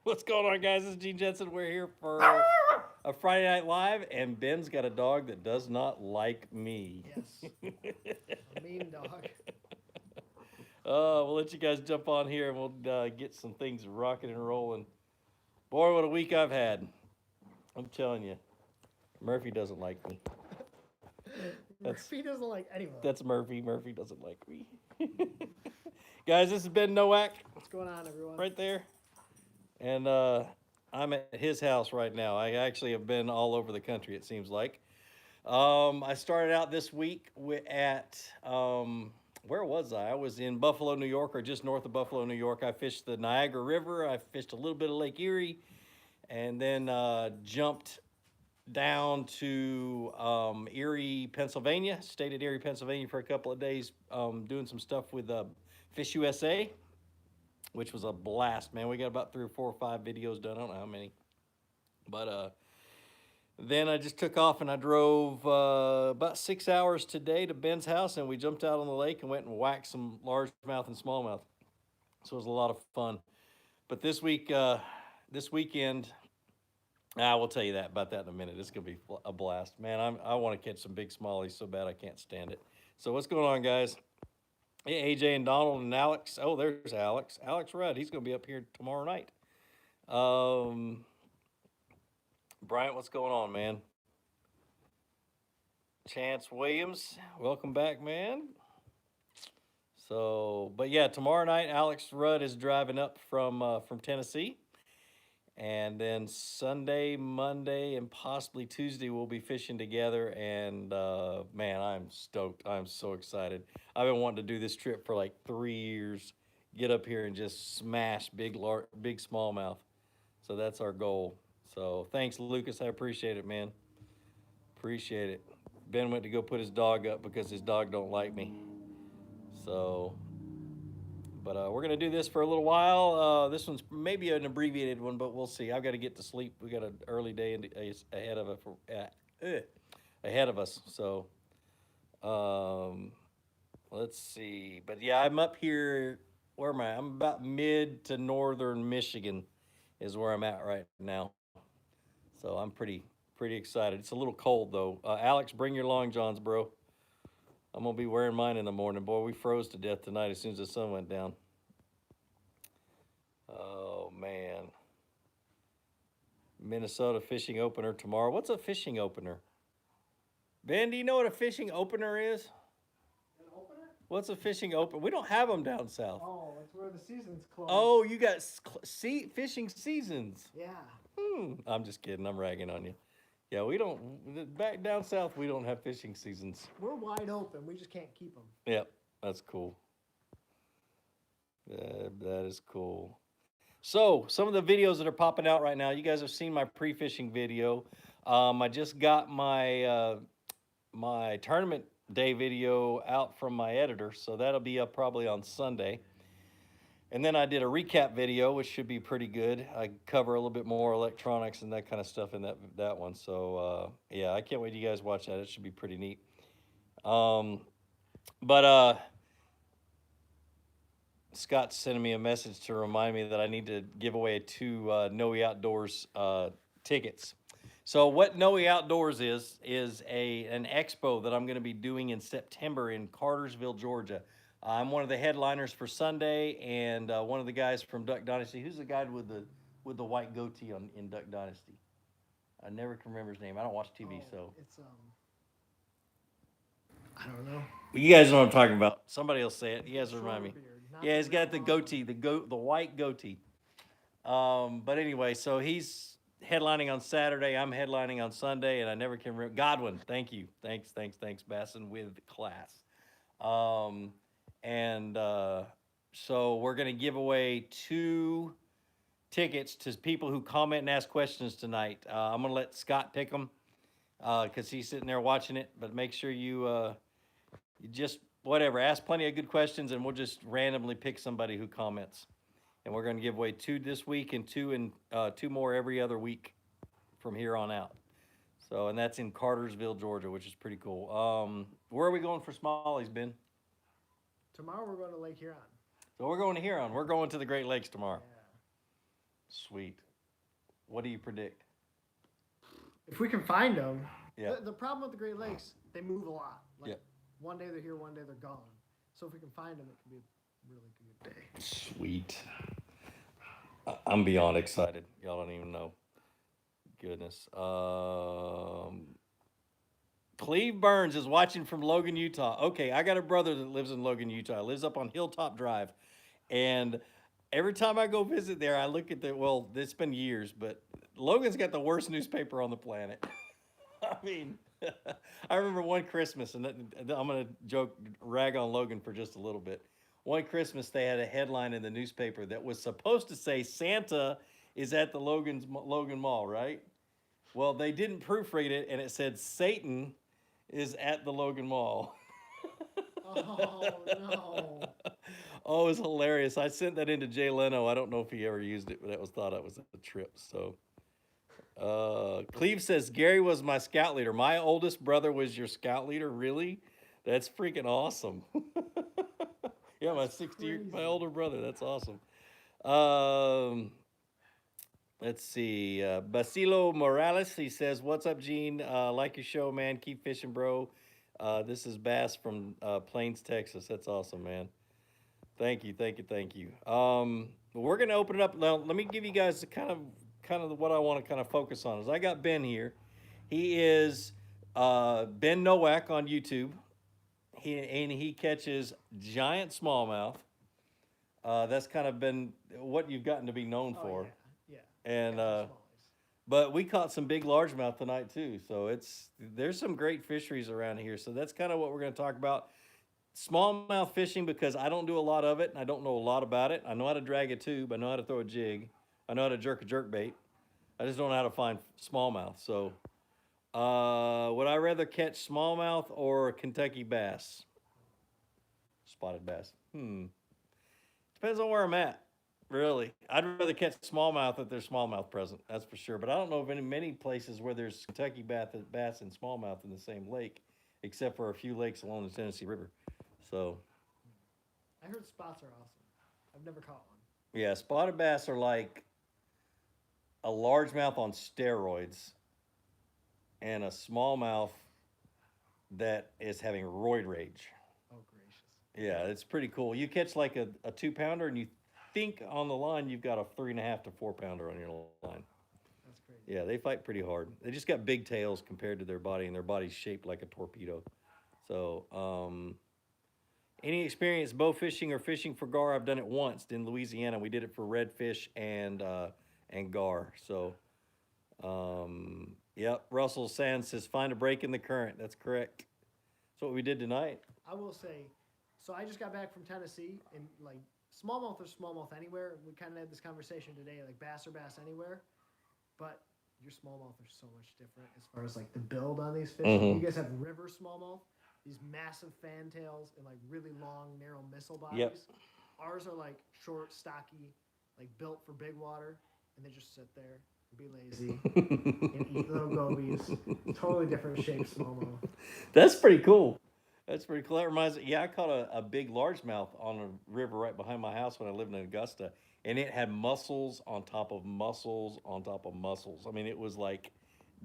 What's going on, guys? This is Gene Jensen. We're here for a Friday Night Live, and Ben's got a dog that does not like me. Yes, a mean dog. We'll let you guys jump on here, and we'll get some things rocking and rolling. Boy, what a week I've had. I'm telling you, Murphy doesn't like me. That's Murphy doesn't like anyone. that's Murphy. Murphy doesn't like me. Guys, this has been Nowak What's going on, everyone? right there, and I'm at his house right now. I actually have been all over the country. It seems like. I started out this week at where was I? I was in Buffalo, New York, or just north of Buffalo, New York. I fished the Niagara River. I fished a little bit of Lake Erie, and then jumped down to Erie, Pennsylvania. Stayed at Erie, Pennsylvania for a couple of days, doing some stuff with Fish USA, which was a blast, man. We got about 3 or 4 or 5 videos done. I don't know how many, but then I just took off and I drove about 6 hours today to Ben's house, and we jumped out on the lake and went and whacked some largemouth and smallmouth. So it was a lot of fun. But this weekend, I will tell you that about that in a minute. It's gonna be a blast, man. I want to catch some big smallies so bad I can't stand it. So what's going on, guys? Hey, AJ and Donald and Alex. Oh, there's Alex. Alex Rudd. He's gonna be up here tomorrow night. Um, Bryant, what's going on, man? Chance Williams, welcome back, man. So, but yeah, tomorrow night Alex Rudd is driving up from Tennessee, and then Sunday, Monday, and possibly Tuesday we'll be fishing together. And man, I'm stoked. I'm so excited. I've been wanting to do this trip for like 3 years. Get up here and just smash big smallmouth. So that's our goal. So thanks, Lucas. I appreciate it, man. Appreciate it. Ben went to go put his dog up because his dog don't like me. So, but we're gonna do this for a little while. This one's maybe an abbreviated one, but we'll see. I've got to get to sleep. We got an early day ahead of ahead of us. So, um, let's see. But yeah, I'm up here. Where am I? I'm about mid to northern Michigan, is where I'm at right now. So I'm pretty excited. It's a little cold though. Alex, bring your long johns, bro. I'm gonna be wearing mine in the morning. Boy, we froze to death tonight as soon as the sun went down. Oh man. Minnesota fishing opener tomorrow. What's a fishing opener? Ben, do you know what a fishing opener is? An opener? What's a fishing open? We don't have them down south. Oh, it's where the season's closed. Oh, you got fishing seasons. Yeah. I'm just kidding. I'm ragging on you. Yeah, we don't. Back down south, we don't have fishing seasons. We're wide open. We just can't keep them. Yep, that's cool. That is cool. So, some of the videos that are popping out right now, you guys have seen my pre-fishing video. I just got my tournament day video out from my editor, so that'll be up probably on Sunday. And then I did a recap video, which should be pretty good. I cover a little bit more electronics and that kind of stuff in that one. So yeah, I can't wait to you guys watch that. It should be pretty neat. But Scott's sending me a message to remind me that I need to give away 2 Noe Outdoors tickets. So what Noe Outdoors is an expo that I'm going to be doing in September in Cartersville, Georgia. I'm one of the headliners for Sunday, and one of the guys from Duck Dynasty. Who's the guy with the white goatee in Duck Dynasty? I never can remember his name. I don't watch TV, so It's I don't know. you guys know what I'm talking about. Somebody else say it. You guys remind me. Beard, Yeah, he's got the goatee, the white goatee. But anyway, so he's headlining on Saturday. I'm headlining on Sunday, and I never can remember. Godwin, thank you, thanks, Basson with class. And so we're gonna give away 2 tickets to people who comment and ask questions tonight. I'm gonna let Scott pick them because he's sitting there watching it. But make sure you just whatever ask plenty of good questions, and we'll just randomly pick somebody who comments. And we're going to give away 2 this week and 2 more every other week from here on out. So, and that's in Cartersville, Georgia, which is pretty cool. Where are we going for Smallies, Ben? Tomorrow we're going to Lake Huron. So we're going to Huron. We're going to the Great Lakes tomorrow. Yeah. Sweet. What do you predict? If we can find them. Yeah. The problem with the Great Lakes, they move a lot. Like Yeah. one day they're here, one day they're gone. So if we can find them, it can be a really good day. Sweet. I'm beyond excited. Y'all don't even know. Goodness. Cleve Burns is watching from Logan, Utah. Okay, I got a brother that lives in Logan, Utah. Lives up on Hilltop Drive. And every time I go visit there, I look at well, it's been years, but Logan's got the worst newspaper on the planet. I mean, I remember one Christmas, and I'm going to rag on Logan for just a little bit. One Christmas, they had a headline in the newspaper that was supposed to say Santa is at the Logan Mall, right? Well, they didn't proofread it, and it said Satan is at the Logan Mall. Oh, no. Oh, it was hilarious. I sent that into Jay Leno. I don't know if he ever used it, but that was thought it was a trip. So, Cleve says, Gary was my scout leader. My oldest brother was your scout leader? Really? That's freaking awesome. Yeah, my older brother. That's awesome. Let's see. Basilo Morales, he says, what's up, Gene? Like your show, man. Keep fishing, bro. This is Bass from Plains, Texas. That's awesome, man. Thank you. We're gonna open it up now. Let me give you guys kind of what I want to kind of focus on. Is I got Ben here. He is Ben Nowak on YouTube. He catches giant smallmouth. That's kind of been what you've gotten to be known for. Yeah. And Got the but we caught some big largemouth tonight too. So there's some great fisheries around here. So that's kind of what we're going to talk about. Smallmouth fishing, because I don't do a lot of it and I don't know a lot about it. I know how to drag a tube. I know how to throw a jig. I know how to jerk a jerk bait. I just don't know how to find smallmouth. So would I rather catch smallmouth or Kentucky bass? Spotted bass. Depends on where I'm at. Really, I'd rather catch smallmouth if there's smallmouth present. That's for sure. But I don't know of many places where there's Kentucky bass and smallmouth in the same lake, except for a few lakes along the Tennessee River. So, I heard spots are awesome. I've never caught one. yeah, spotted bass are like a largemouth on steroids, and a smallmouth that is having roid rage. Oh, gracious. Yeah, it's pretty cool. You catch like a 2-pounder, and you think on the line you've got a 3.5 to 4-pounder on your line. That's crazy. Yeah, they fight pretty hard. They just got big tails compared to their body, and their body's shaped like a torpedo. So, any experience bow fishing or fishing for gar? I've done it once in Louisiana. We did it for redfish and gar. So, yep. Russell Sands says find a break in the current. That's correct. That's what we did tonight. I will say, so I just got back from Tennessee, and like smallmouth or smallmouth anywhere. We kind of had this conversation today, like bass or bass anywhere, but your smallmouth are so much different as far as like the build on these fish. You guys have river smallmouth, these massive fantails and like really long, narrow missile bodies. Yep. Ours are like short, stocky, like built for big water, and they just sit there and be lazy and eat little gobies. Totally different shape smallmouth. That's pretty cool. That's pretty cool. That reminds me, yeah, I caught a big largemouth on a river right behind my house when I lived in Augusta, and it had mussels on top of mussels on top of mussels. I mean, it was like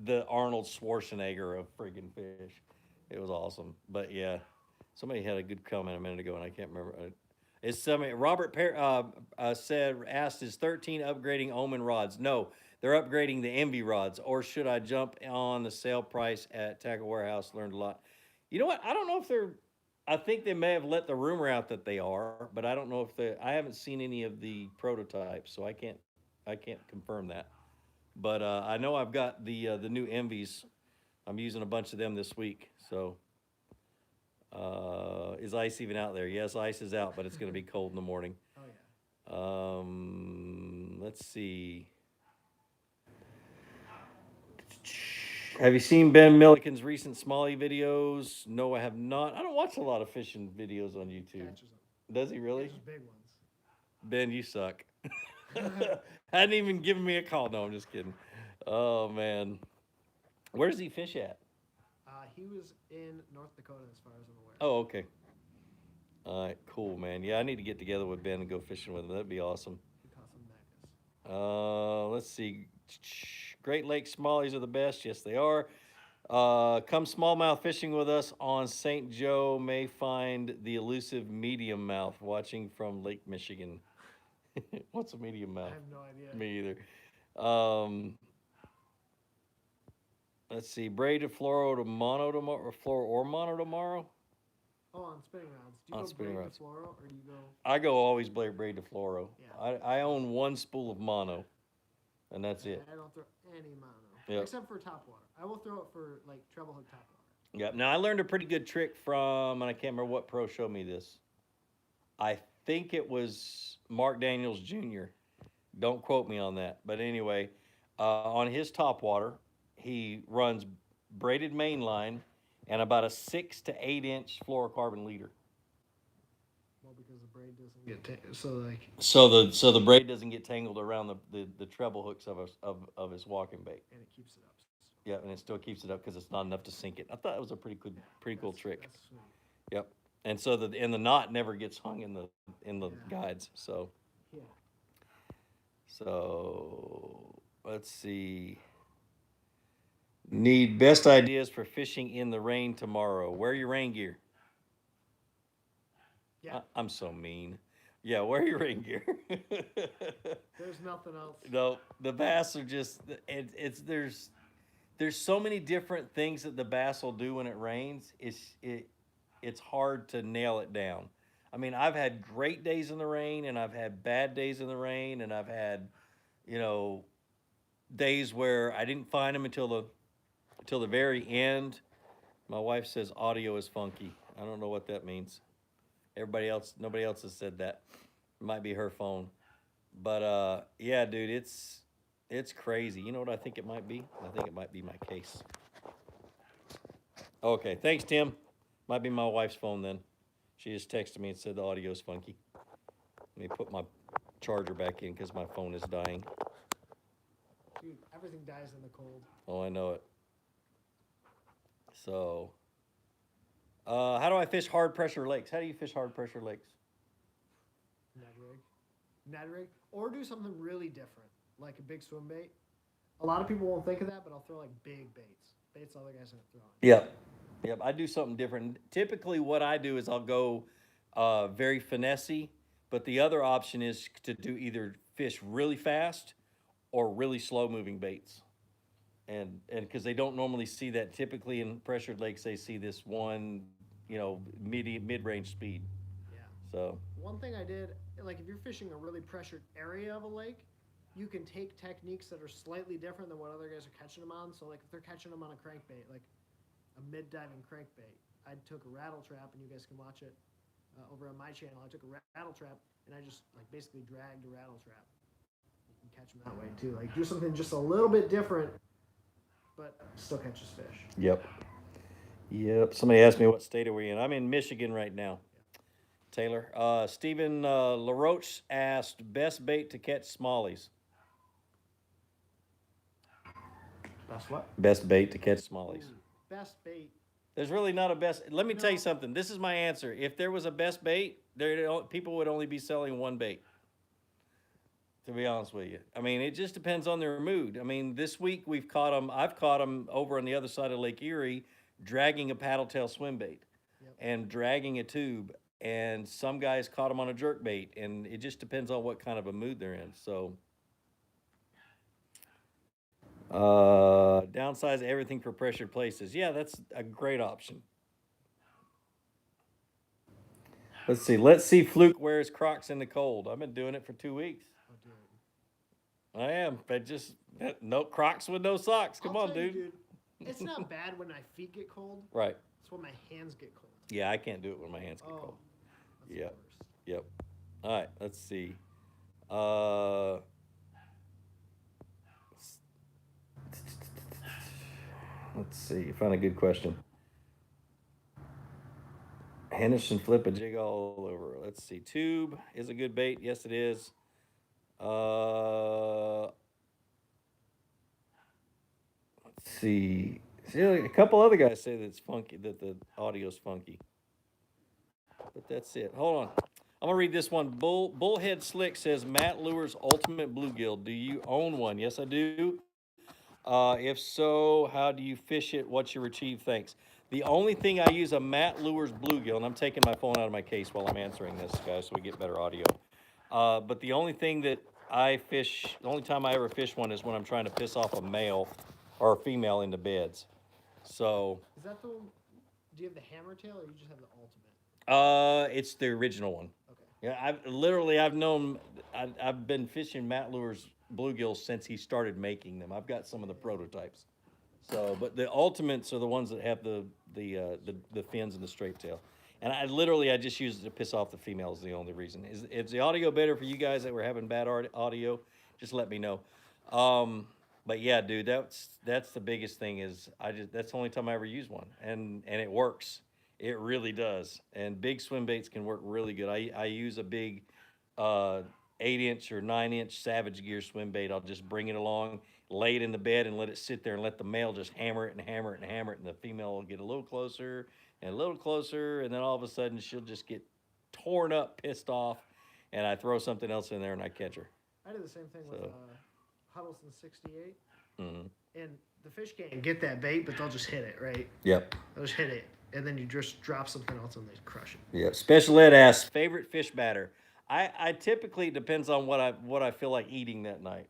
the Arnold Schwarzenegger of friggin' fish. It was awesome. But yeah, somebody had a good comment a minute ago, and I can't remember. It's somebody. Robert asked, is 13 upgrading Omen rods? No, they're upgrading the Envy rods. Or should I jump on the sale price at Tackle Warehouse? Learned a lot. You know what? I don't know if they're. I think they may have let the rumor out that they are, but I don't know if they. I haven't seen any of the prototypes, so I can't confirm that. But I know I've got the new Envies. I'm using a bunch of them this week. So, is ice even out there? Yes, ice is out, but it's going to be cold in the morning. Oh yeah. Let's see. Have you seen Ben Milliken's recent Smalley videos? No, I have not. I don't watch a lot of fishing videos on YouTube. Catches them. Does he really? Catches big ones. Ben, you suck. Hadn't even given me a call. No, I'm just kidding. Oh, man. Where does he fish at? He was in North Dakota, as far as I'm aware. Oh, okay. All right, cool, man. Yeah, I need to get together with Ben and go fishing with him. That'd be awesome. He caught some megas. Let's see. Great Lake Smallies are the best. Yes, they are. Come smallmouth fishing with us on St. Joe. May find the elusive medium mouth watching from Lake Michigan. What's a medium I mouth? have no idea. Me either. Let's see. Braided fluoro to mono tomorrow, or fluoro or mono tomorrow. Oh, on spinning rods. Do you On go spinning braid rods. to fluoro, or do you go? I go always braid to fluoro. Yeah. I own one spool of mono, and that's it. I don't throw any mono, Yep. except for top water. I will throw it for like treble hook top water. Yep. Now I learned a pretty good trick from, and I can't remember what pro showed me this. I think it was Mark Daniels Jr. Don't quote me on that, but anyway, on his top water, he runs braided main line and about a 6 to 8 inch fluorocarbon leader. Well, because the braid doesn't get so like. So the braid doesn't get tangled around the treble hooks of his walking bait. And it keeps it up. Yeah, and it still keeps it up because it's not enough to sink it. I thought it was a pretty cool trick. That's sweet. Yep. And so the knot never gets hung in the guides. So Yeah. so let's see. Need best ideas for fishing in the rain tomorrow. Wear your rain gear. Yeah. I'm so mean. Yeah, wear your rain gear. There's nothing else. No, the bass are just there's so many different things that the bass will do when it rains. It's hard to nail it down. I mean, I've had great days in the rain, and I've had bad days in the rain, and I've had, you know, days where I didn't find them until the very end. My wife says audio is funky. I don't know what that means. Nobody else has said that. It might be her phone. But yeah, dude, it's crazy. You know what I think it might be? I think it might be my case. Okay, thanks, Tim. Might be my wife's phone then. She just texted me and said the audio's funky. Let me put my charger back in because my phone is dying. Dude, everything dies in the cold. Oh, I know it. So, how do I fish hard pressure lakes? How do you fish hard pressure lakes? Ned rig, or do something really different, like a big swim bait. A lot of people won't think of that, but I'll throw like big baits other guys aren't throwing. Yep. I do something different. Typically, what I do is I'll go very finessey, but the other option is to do either fish really fast or really slow moving baits. And because they don't normally see that, typically in pressured lakes they see this one, mid range speed. Yeah. So one thing I did, like if you're fishing a really pressured area of a lake, you can take techniques that are slightly different than what other guys are catching them on. So like if they're catching them on a crankbait, like a mid diving crankbait, I took a rattle trap, and you guys can watch it over on my channel. I took a rattle trap and I just like basically dragged a rattle trap. You can catch them that way too. Like do something just a little bit different, but still catches fish. Yep. Somebody asked me what state are we in. I'm in Michigan right now. Taylor. Stephen LaRoche asked best bait to catch smallies. Best what? Best bait to catch smallies. Best bait. There's really not a best. Let me tell you something. This is my answer. If there was a best bait, people would only be selling one bait. To be honest with you, I mean, it just depends on their mood. I mean, this week I've caught them over on the other side of Lake Erie, dragging a paddle tail swim bait, and dragging a tube. And some guys caught them on a jerk bait, and it just depends on what kind of a mood they're in. So, downsize everything for pressured places. Yeah, that's a great option. Let's see. Fluke wears Crocs in the cold. I've been doing it for 2 weeks. I am, but just no Crocs with no socks. Come on, dude. It's not bad when my feet get cold. Right. It's when my hands get cold. Yeah, I can't do it when my hands get cold. Yep. All right, let's see. Let's see. Find a good question. Henderson flip a jig all over. Let's see. Tube is a good bait. Yes, it is. Let's see. A couple other guys say that it's funky, that the audio's funky. But that's it. Hold on. I'm gonna read this one. Bullhead Slick says Matt Lures Ultimate Bluegill. Do you own one? Yes, I do. If so, how do you fish it? What's your retrieve? Thanks. The only thing I use a Matt Lures Bluegill, and I'm taking my phone out of my case while I'm answering this, guys, so we get better audio. But the only thing that I fish, the only time I ever fish one is when I'm trying to piss off a male or a female into beds. So. Is that the one? Do you have the hammer tail or you just have the ultimate? It's the original one. Okay. Yeah, I've been fishing Matt Lures bluegills since he started making them. I've got some of the prototypes. So, but the ultimates are the ones that have the fins and the straight tail. And I just use it to piss off the females. The only reason is the audio better for you guys that were having bad audio. Just let me know. But yeah, dude, that's the biggest thing is that's the only time I ever use one, and it works. It really does. And big swim baits can work really good. I use a big 8-inch or 9-inch Savage Gear swim bait. I'll just bring it along, lay it in the bed, and let it sit there and let the male just hammer it and hammer it and hammer it. And the female will get a little closer and a little closer. And then all of a sudden she'll just get torn up, pissed off. And I throw something else in there and I catch her. I did the same thing with Huddleston 68. Mm-hmm. And the fish can't get that bait, but they'll just hit it, right? Yep. They'll just hit it. And then you just drop something else and they crush it. Yeah. Special Ed asks, favorite fish batter. I typically, depends on what I feel like eating that night.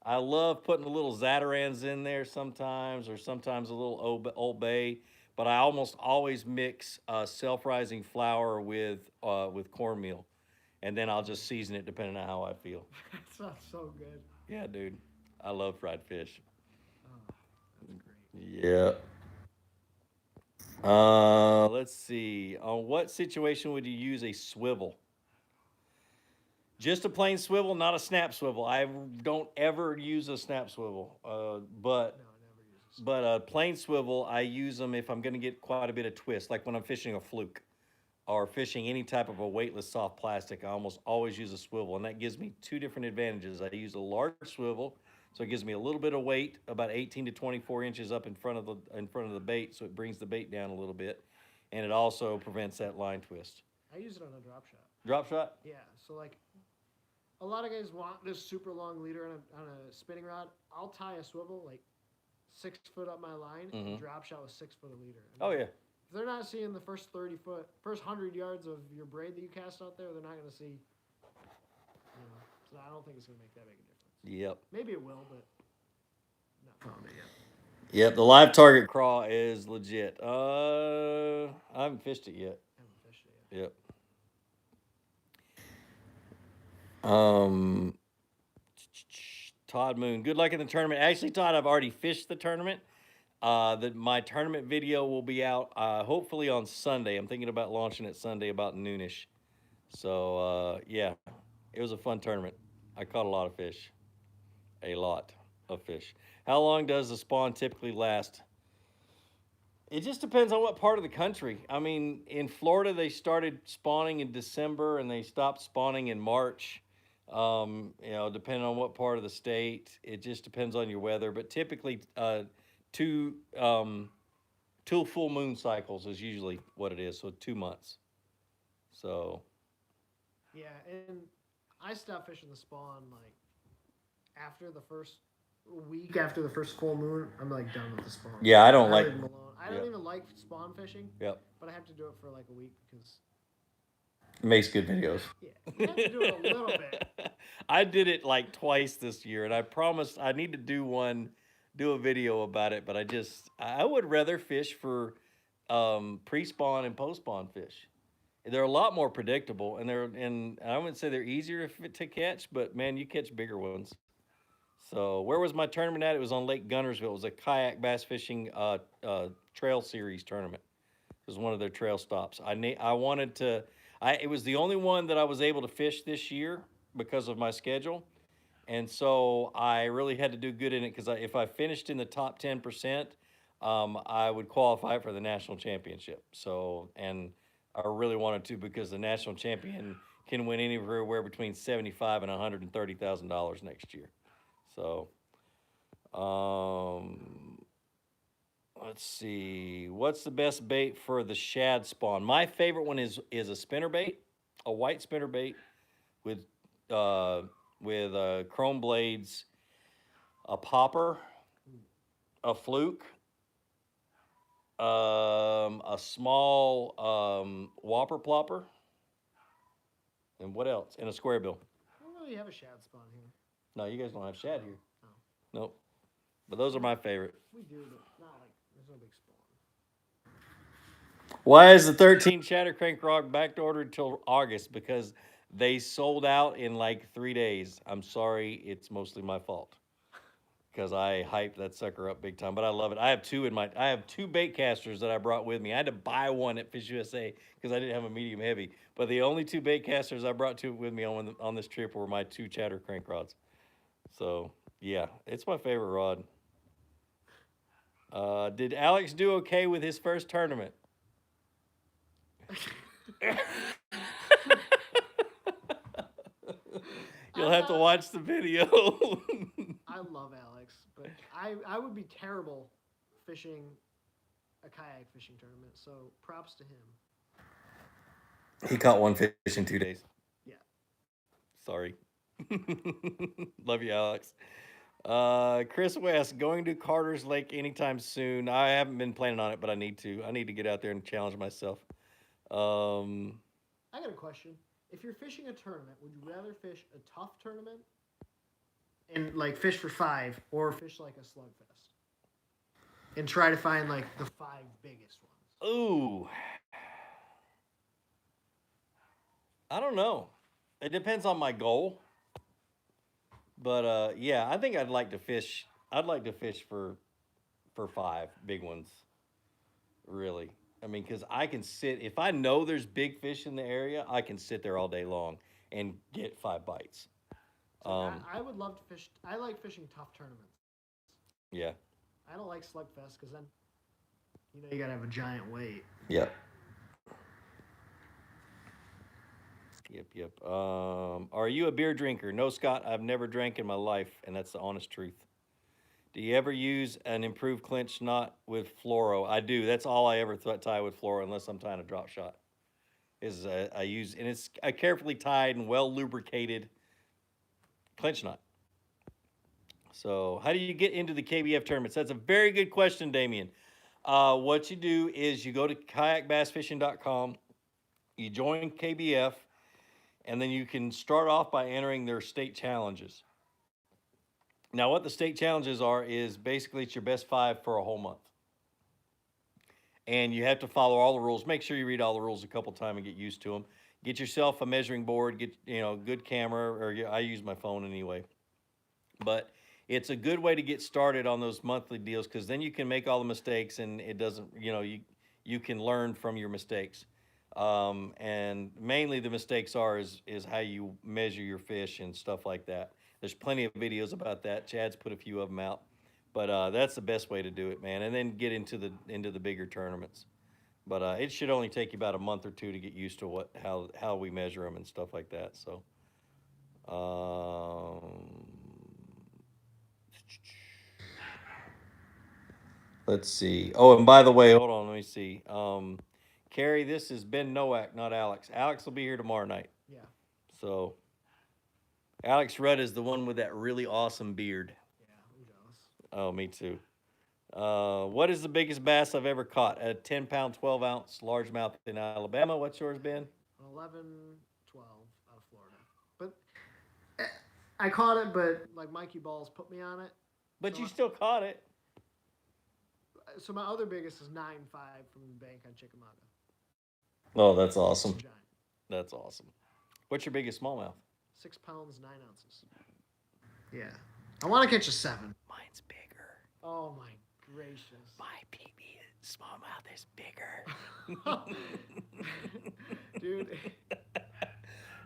I love putting a little Zatarans in there sometimes, or sometimes a little Old Bay. But I almost always mix self-rising flour with cornmeal, and then I'll just season it depending on how I feel. That sounds so good. Yeah, dude, I love fried fish. Oh, that's great. Yeah. Let's see. On what situation would you use a swivel? Just a plain swivel, not a snap swivel. I don't ever use a snap swivel, but No, I never use it. but a plain swivel, I use them if I'm going to get quite a bit of twist, like when I'm fishing a fluke or fishing any type of a weightless soft plastic. I almost always use a swivel, and that gives me two different advantages. I use a large swivel, so it gives me a little bit of weight, about 18 to 24 inches up in front of the bait, so it brings the bait down a little bit, and it also prevents that line twist. I use it on a drop shot. Drop shot? Yeah, so like a lot of guys want this super long leader on a spinning rod. I'll tie a swivel like 6 foot up my line and drop shot with 6 foot of leader. Oh yeah. If they're not seeing the first 100 yards of your braid that you cast out there, they're not going to see. So I don't think it's going to make that big a difference. Yep. Maybe it will, but not found it yet. Yep, the live target craw is legit. I haven't fished it yet. I haven't fished it yet. Yep. Todd Moon, good luck in the tournament. Actually, Todd, I've already fished the tournament. My tournament video will be out hopefully on Sunday. I'm thinking about launching it Sunday about noonish. So yeah, it was a fun tournament. I caught a lot of fish. A lot of fish. How long does the spawn typically last? It just depends on what part of the country. I mean, in Florida, they started spawning in December and they stopped spawning in March. Depending on what part of the state, it just depends on your weather. But typically, two full moon cycles is usually what it is. So 2 months. So. Yeah, and I stopped fishing the spawn like after the first week after the first full moon. I'm like done with the spawn. Yeah, I don't like. Leave them alone. I don't even like spawn fishing. Yep. But I have to do it for like a week because. Makes good videos. Yeah, you have to do it a little bit. I did it like twice this year, and I promised I need to do a video about it. But I would rather fish for pre-spawn and post-spawn fish. They're a lot more predictable, and I wouldn't say they're easier to catch, but man, you catch bigger ones. So where was my tournament at? It was on Lake Gunnersville. It was a kayak bass fishing trail series tournament. It was one of their trail stops. It was the only one that I was able to fish this year because of my schedule. And so I really had to do good in it because if I finished in the top 10%, I would qualify for the national championship. So, and I really wanted to because the national champion can win anywhere between $75,000 and $130,000 next year. So, let's see. What's the best bait for the shad spawn? My favorite one is a spinner bait. a white spinnerbait with chrome blades, a popper, a fluke, a small whopper plopper, and what else? And a square bill. I don't really have a shad spawn here. No, you guys don't have shad here. Oh. Nope. But those are my favorite. We do, but not like there's no big spawn. Why is the 13 Chatter Crank Rock back to order until August? Because they sold out in like 3 days. I'm sorry, it's mostly my fault. Because I hyped that sucker up big time, but I love it. I have two bait casters that I brought with me. I had to buy one at Fish USA because I didn't have a medium heavy. But the only two bait casters I brought with me on this trip were my two Chatter Crank rods. So yeah, it's my favorite rod. Did Alex do okay with his first tournament? You'll have to watch the video. I love Alex, but I would be terrible fishing a kayak fishing tournament. So props to him. He caught one fish in 2 days. Yeah. Sorry. Love you, Alex. Chris West, going to Carter's Lake anytime soon. I haven't been planning on it, but I need to. I need to get out there and challenge myself. I got a question. If you're fishing a tournament, would you rather fish a tough tournament and like fish for 5, or fish like a slugfest and try to find like the 5 biggest ones? Ooh. I don't know. It depends on my goal. But yeah, I think I'd like to fish. I'd like to fish for 5 big ones. Really. I mean, because I can sit, if I know there's big fish in the area, I can sit there all day long and get 5 bites. So I would love to fish. I like fishing tough tournaments. Yeah. I don't like slugfest because then, you got to have a giant weight. Yep. Yep. Are you a beer drinker? No, Scott, I've never drank in my life, and that's the honest truth. Do you ever use an improved clinch knot with fluoro? I do. That's all I ever tie with fluoro, unless I'm tying a drop shot. I use, and it's a carefully tied and well lubricated clinch knot. So, how do you get into the KBF tournaments? That's a very good question, Damien. What you do is you go to kayakbassfishing.com, you join KBF, and then you can start off by entering their state challenges. Now, what the state challenges are is basically it's your best 5 for a whole month. And you have to follow all the rules. Make sure you read all the rules a couple times and get used to them. Get yourself a measuring board, get good camera, or I use my phone anyway. But it's a good way to get started on those monthly deals because then you can make all the mistakes and it doesn't, you can learn from your mistakes. And mainly the mistakes is how you measure your fish and stuff like that. There's plenty of videos about that. Chad's put a few of them out, but that's the best way to do it, man. And then get into the bigger tournaments. But it should only take you about a month or 2 to get used to how we measure them and stuff like that. So, let's see. Oh, and by the way, hold on, let me see. Carrie, this is Ben Nowak, not Alex. Alex will be here tomorrow night. Yeah. So, Alex Rudd is the one with that really awesome beard. Yeah, I'm jealous. Oh, me too. What is the biggest bass I've ever caught? A 10-pound, 12-ounce largemouth in Alabama. What's yours been? 11, 12 out of Florida. But I caught it, but like Mikey Balls put me on it. But you still caught it. So my other biggest is 9.5 from the bank on Chickamauga. Oh, that's awesome. Giant. That's awesome. What's your biggest smallmouth? 6 pounds, 9 ounces. Yeah. I want to catch a 7. Mine's bigger. Oh my gracious. My PB smallmouth is bigger. Dude.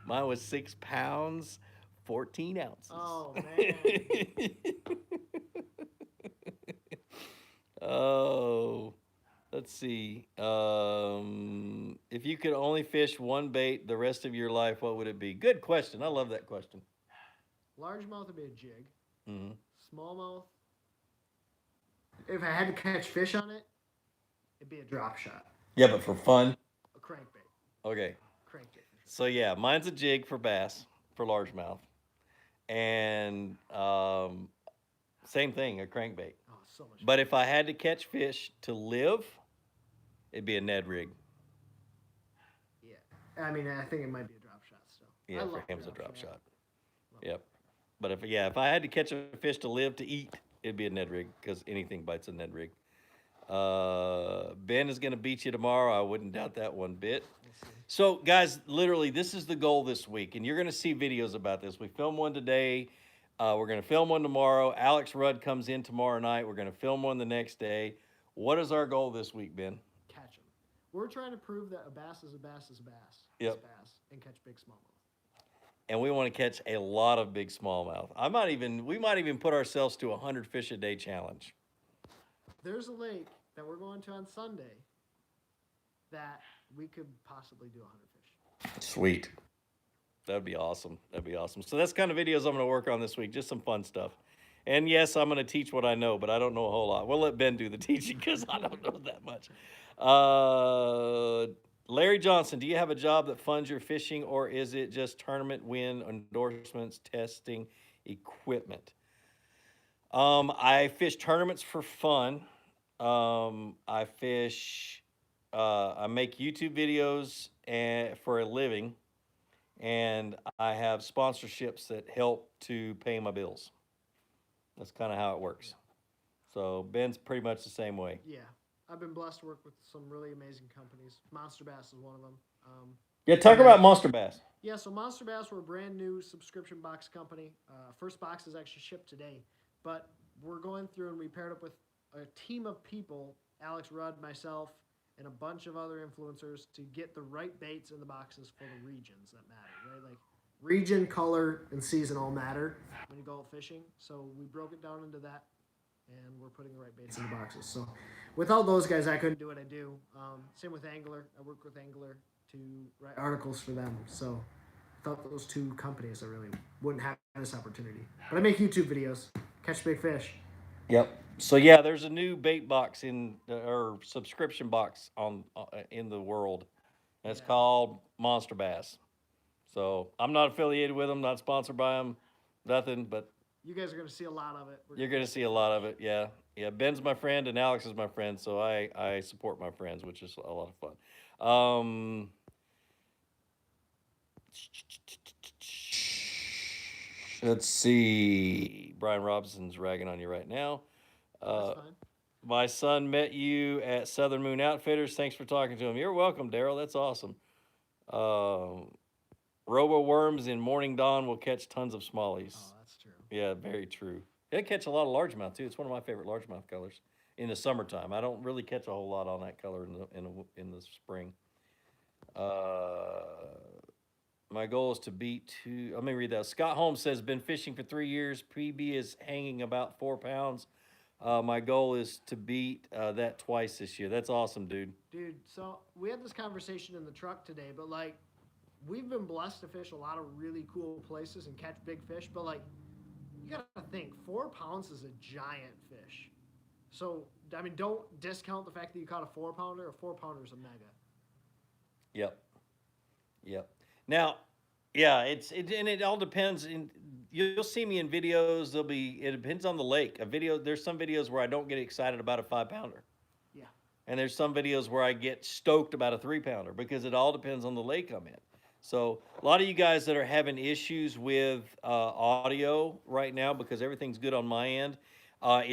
Mine was 6 pounds, 14 ounces. Oh man. Oh, let's see. If you could only fish one bait the rest of your life, what would it be? Good question. I love that question. Largemouth would be a jig. Mm-hmm. Smallmouth. If I had to catch fish on it, it'd be a drop shot. Yeah, but for fun. A crankbait. Okay. Crankbait. So yeah, mine's a jig for bass for largemouth, and same thing, a crankbait. Oh, so much. But if I had to catch fish to live, it'd be a Ned rig. Yeah. I mean, I think it might be a drop shot still. I Yeah, for love him's a drop shot. Love Yep. But if I had to catch a fish to live to eat, it'd be a Ned rig because anything bites a Ned rig. Ben is going to beat you tomorrow. I wouldn't doubt that one bit. We'll see. So, guys, literally, this is the goal this week, and you're going to see videos about this. We filmed one today. We're going to film one tomorrow. Alex Rudd comes in tomorrow night. We're going to film one the next day. What is our goal this week, Ben? Catch them. We're trying to prove that a bass is a bass is a bass. Yep. Is bass and catch big smallmouth. And we want to catch a lot of big smallmouth. We might even put ourselves to 100 fish a day challenge. There's a lake that we're going to on Sunday that we could possibly do 100 fish. Sweet. That'd be awesome. That'd be awesome. So that's kind of videos I'm going to work on this week. Just some fun stuff. And yes, I'm going to teach what I know, but I don't know a whole lot. We'll let Ben do the teaching because I don't know that much. Larry Johnson, do you have a job that funds your fishing, or is it just tournament win, endorsements, testing, equipment? I fish tournaments for fun. I fish. I make YouTube videos for a living, and I have sponsorships that help to pay my bills. That's kind of how it works. So Ben's pretty much the same way. Yeah. I've been blessed to work with some really amazing companies. Monster Bass is one of them. Yeah, talk about Monster Bass. Yeah, so Monster Bass, we're a brand new subscription box company. First box is actually shipped today, but we're going through and we paired up with a team of people, Alex Rudd, myself, and a bunch of other influencers to get the right baits in the boxes for the regions that matter, right? Like region, color, and season all matter when you go out fishing. So we broke it down into that, and we're putting the right baits in the boxes. So without those guys, I couldn't do what I do. Same with Anglr. I work with Anglr to write articles for them. So without those two companies, I really wouldn't have this opportunity. But I make YouTube videos, catch big fish. Yep. So yeah, there's a new bait box or subscription box in the world. And it's called Monster Bass. So I'm not affiliated with them, not sponsored by them, nothing. But you guys are going to see a lot of it. You're going to see a lot of it. Yeah. Yeah. Ben's my friend and Alex is my friend. So I support my friends, which is a lot of fun. Let's see. Brian Robinson's ragging on you right now. That's fine. My son met you at Southern Moon Outfitters. Thanks for talking to him. You're welcome, Daryl. That's awesome. Robo worms in morning dawn will catch tons of smallies. Oh, that's true. Yeah, very true. They catch a lot of largemouth too. It's one of my favorite largemouth colors in the summertime. I don't really catch a whole lot on that color in the spring. My goal is to beat two. Let me read that. Scott Holmes says, been fishing for 3 years. PB is hanging about 4 pounds. My goal is to beat that twice this year. That's awesome, dude. Dude, so we had this conversation in the truck today, but like, we've been blessed to fish a lot of really cool places and catch big fish, but like, you gotta think, 4 pounds is a giant fish. So, I mean, don't discount the fact that you caught a 4-pounder. A 4-pounder is a mega. Yep. Yep. Now, yeah, and it all depends. You'll see me in videos. It depends on the lake. There's some videos where I don't get excited about a 5-pounder. Yeah. And there's some videos where I get stoked about a 3-pounder because it all depends on the lake I'm in. So a lot of you guys that are having issues with audio right now because everything's good on my end,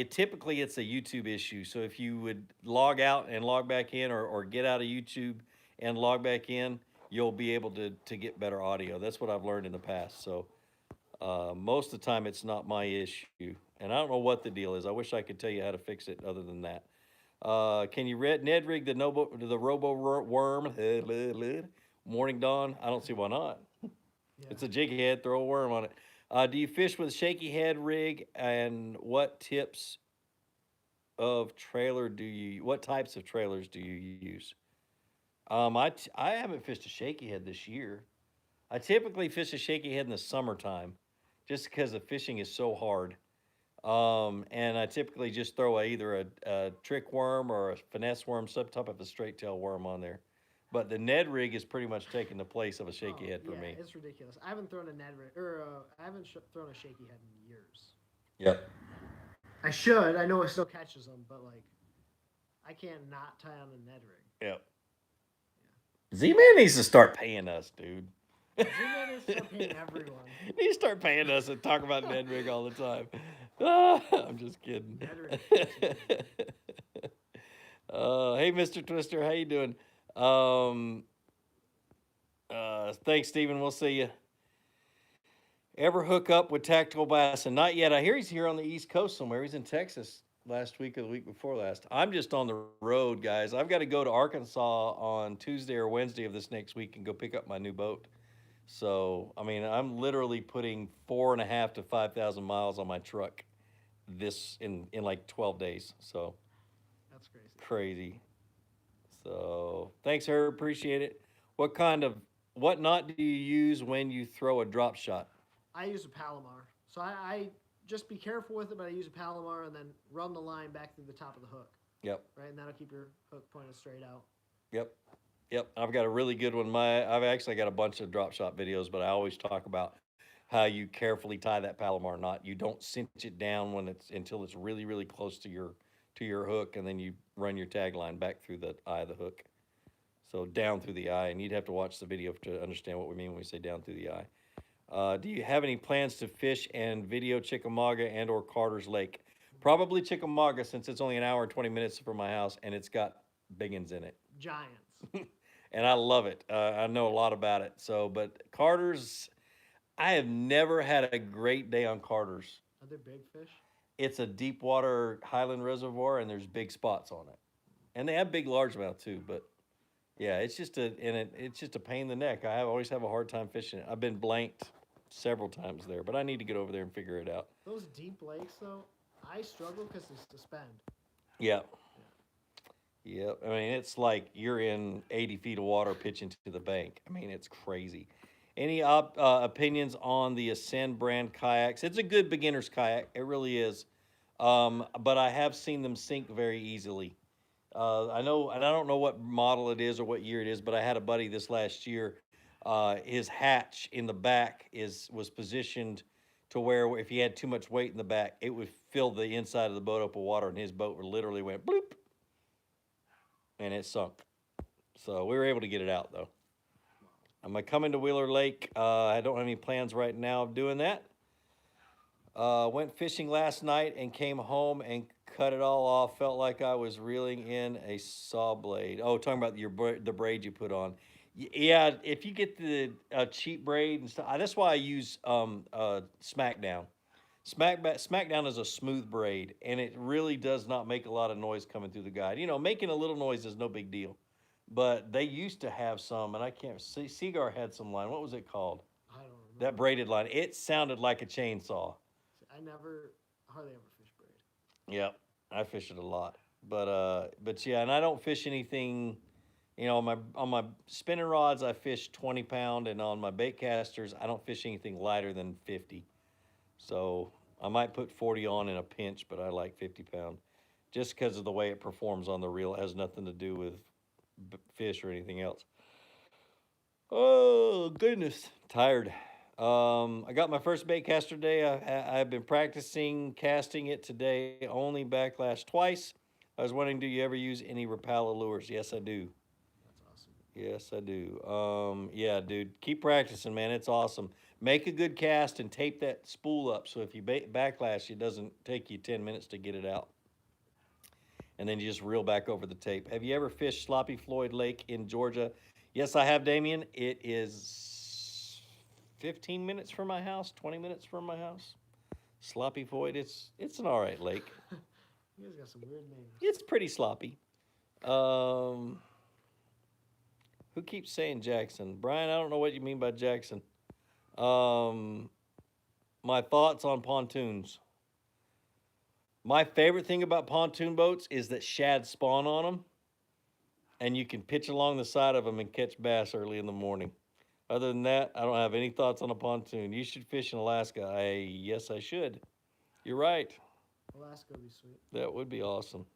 typically it's a YouTube issue. So if you would log out and log back in or get out of YouTube and log back in, you'll be able to get better audio. That's what I've learned in the past. So most of the time it's not my issue. And I don't know what the deal is. I wish I could tell you how to fix it other than that. Can you Ned rig the Robo worm? Morning dawn? I don't see why not. Yeah. It's a jig head, throw a worm on it. Do you fish with a shaky head rig, and what types of trailers do you use? I haven't fished a shaky head this year. I typically fish a shaky head in the summertime just because the fishing is so hard. And I typically just throw either a trick worm or a finesse worm, some type of a straight tail worm on there. But the Ned rig is pretty much taking the place of a shaky head for yeah, me. it's ridiculous. I haven't thrown a Ned rig or I haven't thrown a shaky head in years. Yep. I should. I know it still catches them, but like, I can't not tie on a Ned rig. Yep. Z-Man needs to start paying us, dude. Z-Man is start paying everyone. He needs to start paying us and talk about Ned rig all the time. I'm just kidding. Ned rig. Hey, Mr. Twister, how you doing? Thanks, Steven. We'll see you. Ever hook up with Tactical Bass? And not yet. I hear he's here on the East Coast somewhere. He's in Texas last week or the week before last. I'm just on the road, guys. I've got to go to Arkansas on Tuesday or Wednesday of this next week and go pick up my new boat. So, I mean, I'm literally putting 4.5 to 5,000 miles on my truck this in like 12 days. So That's crazy. crazy. So thanks, Herb. Appreciate it. What knot do you use when you throw a drop shot? I use a Palomar. So I just be careful with it, but I use a Palomar and then run the line back through the top of the hook. Yep. Right, and that'll keep your hook pointed straight out. Yep. Yep. I've got a really good one. I've actually got a bunch of drop shot videos, but I always talk about how you carefully tie that Palomar knot. You don't cinch it down until it's really, really close to your hook, and then you run your tag line back through the eye of the hook. So down through the eye, and you'd have to watch the video to understand what we mean when we say down through the eye. Do you have any plans to fish and video Chickamauga and or Carter's Lake? Probably Chickamauga, since it's only an hour and 20 minutes from my house, and it's got big uns in it. Giants. And I love it. I know a lot about it. So, but Carter's, I have never had a great day on Carter's. Are there big fish? It's a deep water highland reservoir, and there's big spots on it, and they have big largemouth too. But yeah, it's just a pain in the neck. I always have a hard time fishing it. I've been blanked several times there, but I need to get over there and figure it out. Those deep lakes, though, I struggle because they suspend. Yeah. Yeah. I mean, it's like you're in 80 feet of water pitching to the bank. I mean, it's crazy. Any opinions on the Ascend brand kayaks? It's a good beginner's kayak. It really is. But I have seen them sink very easily. I know, and I don't know what model it is or what year it is, but I had a buddy this last year. His hatch in the back was positioned to where if he had too much weight in the back, it would fill the inside of the boat up with water, and his boat literally went bloop, and it sunk. So we were able to get it out though. Am I coming to Wheeler Lake? I don't have any plans right now of doing that. Went fishing last night and came home and cut it all off. Felt like I was reeling in a saw blade. Oh, talking about the braid you put on. Yeah, if you get the cheap braid and stuff, that's why I use Smackdown. Smackdown is a smooth braid, and it really does not make a lot of noise coming through the guide. You know, making a little noise is no big deal. But they used to have some, and I can't see. Seaguar had some line. What was it called? I don't remember. That braided line. It sounded like a chainsaw. I hardly ever fish braid. Yep, I fish it a lot. But yeah, and I don't fish anything. You know, on my spinning rods, I fish 20 pound, and on my bait casters, I don't fish anything lighter than 50. So I might put 40 on in a pinch, but I like 50 pound, just because of the way it performs on the reel. It has nothing to do with fish or anything else. Oh goodness, tired. I got my first bait caster today. I've been practicing casting it today. Only backlash twice. I was wondering, do you ever use any Rapala lures? Yes, I do. That's awesome. Yes, I do. Yeah, dude, keep practicing, man. It's awesome. Make a good cast and tape that spool up so if you backlash, it doesn't take you 10 minutes to get it out. And then you just reel back over the tape. Have you ever fished Sloppy Floyd Lake in Georgia? Yes, I have, Damien. It is 15 minutes from my house, 20 minutes from my house. Sloppy Floyd, it's an all right lake. You guys got some weird names. It's pretty sloppy. Who keeps saying Jackson? Brian, I don't know what you mean by Jackson. My thoughts on pontoons. My favorite thing about pontoon boats is that shad spawn on them, and you can pitch along the side of them and catch bass early in the morning. Other than that, I don't have any thoughts on a pontoon. You should fish in Alaska. Yes, I should. You're right. Alaska would be sweet. That would be awesome.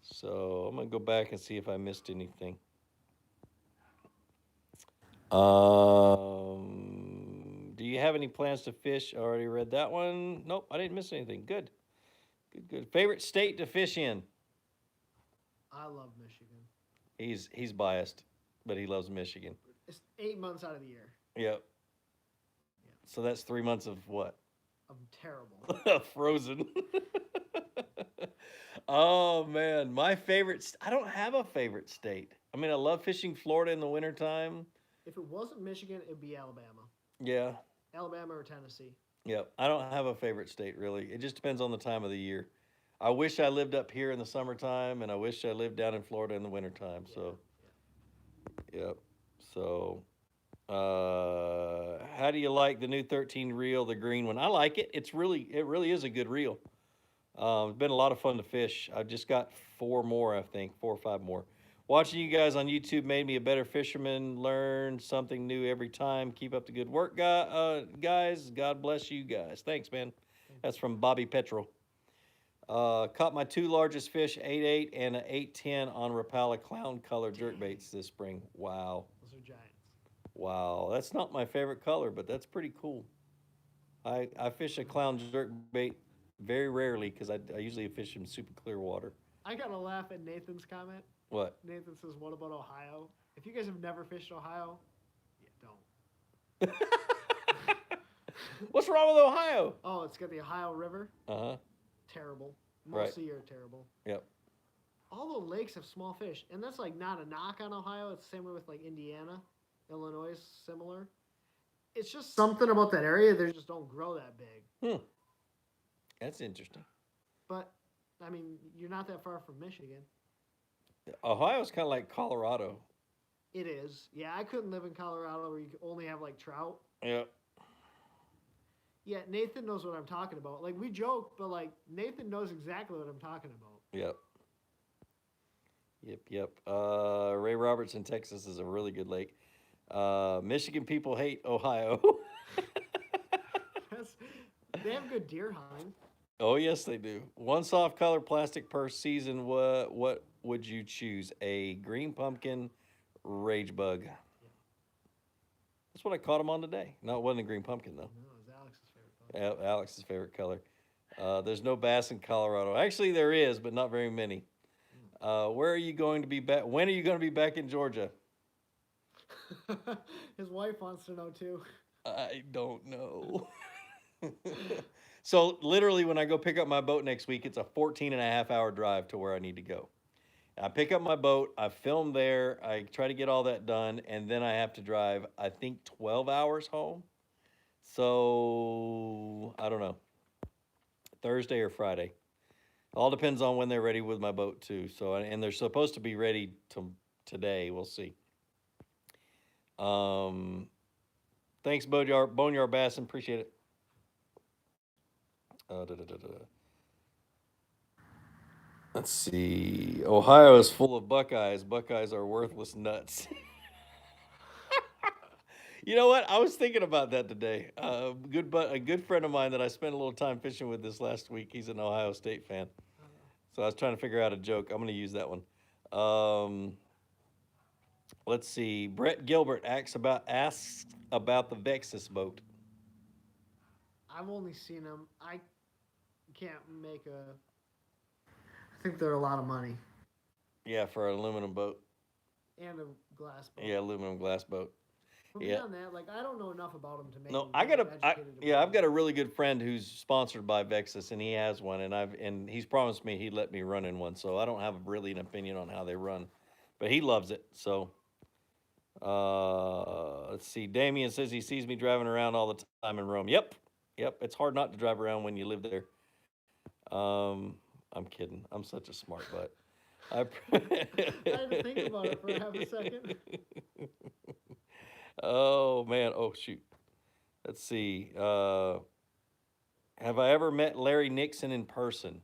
So I'm going to go back and see if I missed anything. Do you have any plans to fish? I already read that one. Nope, I didn't miss anything. Good. Good. Favorite state to fish in? I love Michigan. He's biased, but he loves Michigan. It's 8 months out of the year. Yep. So that's 3 months of what? I'm terrible. Frozen. Oh man, my favorite. I don't have a favorite state. I mean, I love fishing Florida in the wintertime. If it wasn't Michigan, it'd be Alabama. Yeah. Alabama or Tennessee. Yep. I don't have a favorite state really. It just depends on the time of the year. I wish I lived up here in the summertime, and I wish I lived down in Florida in the wintertime. So, yep. So, how do you like the new 13 reel, the green one? I like it. It really is a good reel. It's been a lot of fun to fish. I've just got 4 more, I think, 4 or 5 more. Watching you guys on YouTube made me a better fisherman. Learn something new every time. Keep up the good work, guys. God bless you guys. Thanks, man. That's from Bobby Petrol. Caught my 2 largest fish, 8.8 and an 8.10 on Rapala clown color jerkbaits this spring. Wow. Those are giants. Wow. That's not my favorite color, but that's pretty cool. I fish a clown jerkbait very rarely because I usually fish in super clear water. I gotta laugh at Nathan's comment. What? Nathan says, "What about Ohio? If you guys have never fished Ohio, don't." What's wrong with Ohio? Oh, it's got the Ohio River. Uh-huh. Terrible. Right. Most of the year, terrible. Yep. All the lakes have small fish, and that's like not a knock on Ohio. It's the same way with like Indiana, Illinois is similar. It's just something about that area. They just don't grow that big. That's interesting. But I mean, you're not that far from Michigan. Ohio's kind of like Colorado. It is. Yeah, I couldn't live in Colorado where you only have like trout. Yep. Yeah, Nathan knows what I'm talking about. Like, we joke, but like Nathan knows exactly what I'm talking about. Yep. Yep. Ray Roberts in Texas is a really good lake. Michigan people hate Ohio. They have good deer hunting. Oh yes, they do. One soft color plastic per season. What would you choose? A green pumpkin, rage bug. Yeah. That's what I caught him on today. No, it wasn't a green pumpkin though. No, it was Alex's favorite color. Alex's favorite color. There's no bass in Colorado. Actually, there is, but not very many. Where are you going to be back? When are you going to be back in Georgia? His wife wants to know too. I don't know. So literally when I go pick up my boat next week, it's a 14.5 hour drive to where I need to go. I pick up my boat, I film there, I try to get all that done, and then I have to drive, I think, 12 hours home. So I don't know. Thursday or Friday. All depends on when they're ready with my boat too. So, and they're supposed to be ready today. We'll see. Thanks, Boneyard Bassin. Appreciate it. Let's see. Ohio is full of Buckeyes. Buckeyes are worthless nuts. You know what? I was thinking about that today. A good friend of mine that I spent a little time fishing with this last week. He's an Ohio State fan. So I was trying to figure out a joke. I'm going to use that one. Let's see. Brett Gilbert asks about the Vexus boat. I've only seen them. I can't make a. I think they're a lot of money. Yeah, for an aluminum boat. And a glass boat. Yeah, aluminum glass boat. But beyond that, like, I don't know enough about them to make. No, I've got a really good friend who's sponsored by Vexus, and he has one, and he's promised me he'd let me run in one. So I don't have really an opinion on how they run, but he loves it. So let's see. Damien says he sees me driving around all the time in Rome. Yep. It's hard not to drive around when you live there. I'm kidding. I'm such a smart butt. I had to think about it for half a second. Oh man. Oh shoot. Let's see. Have I ever met Larry Nixon in person?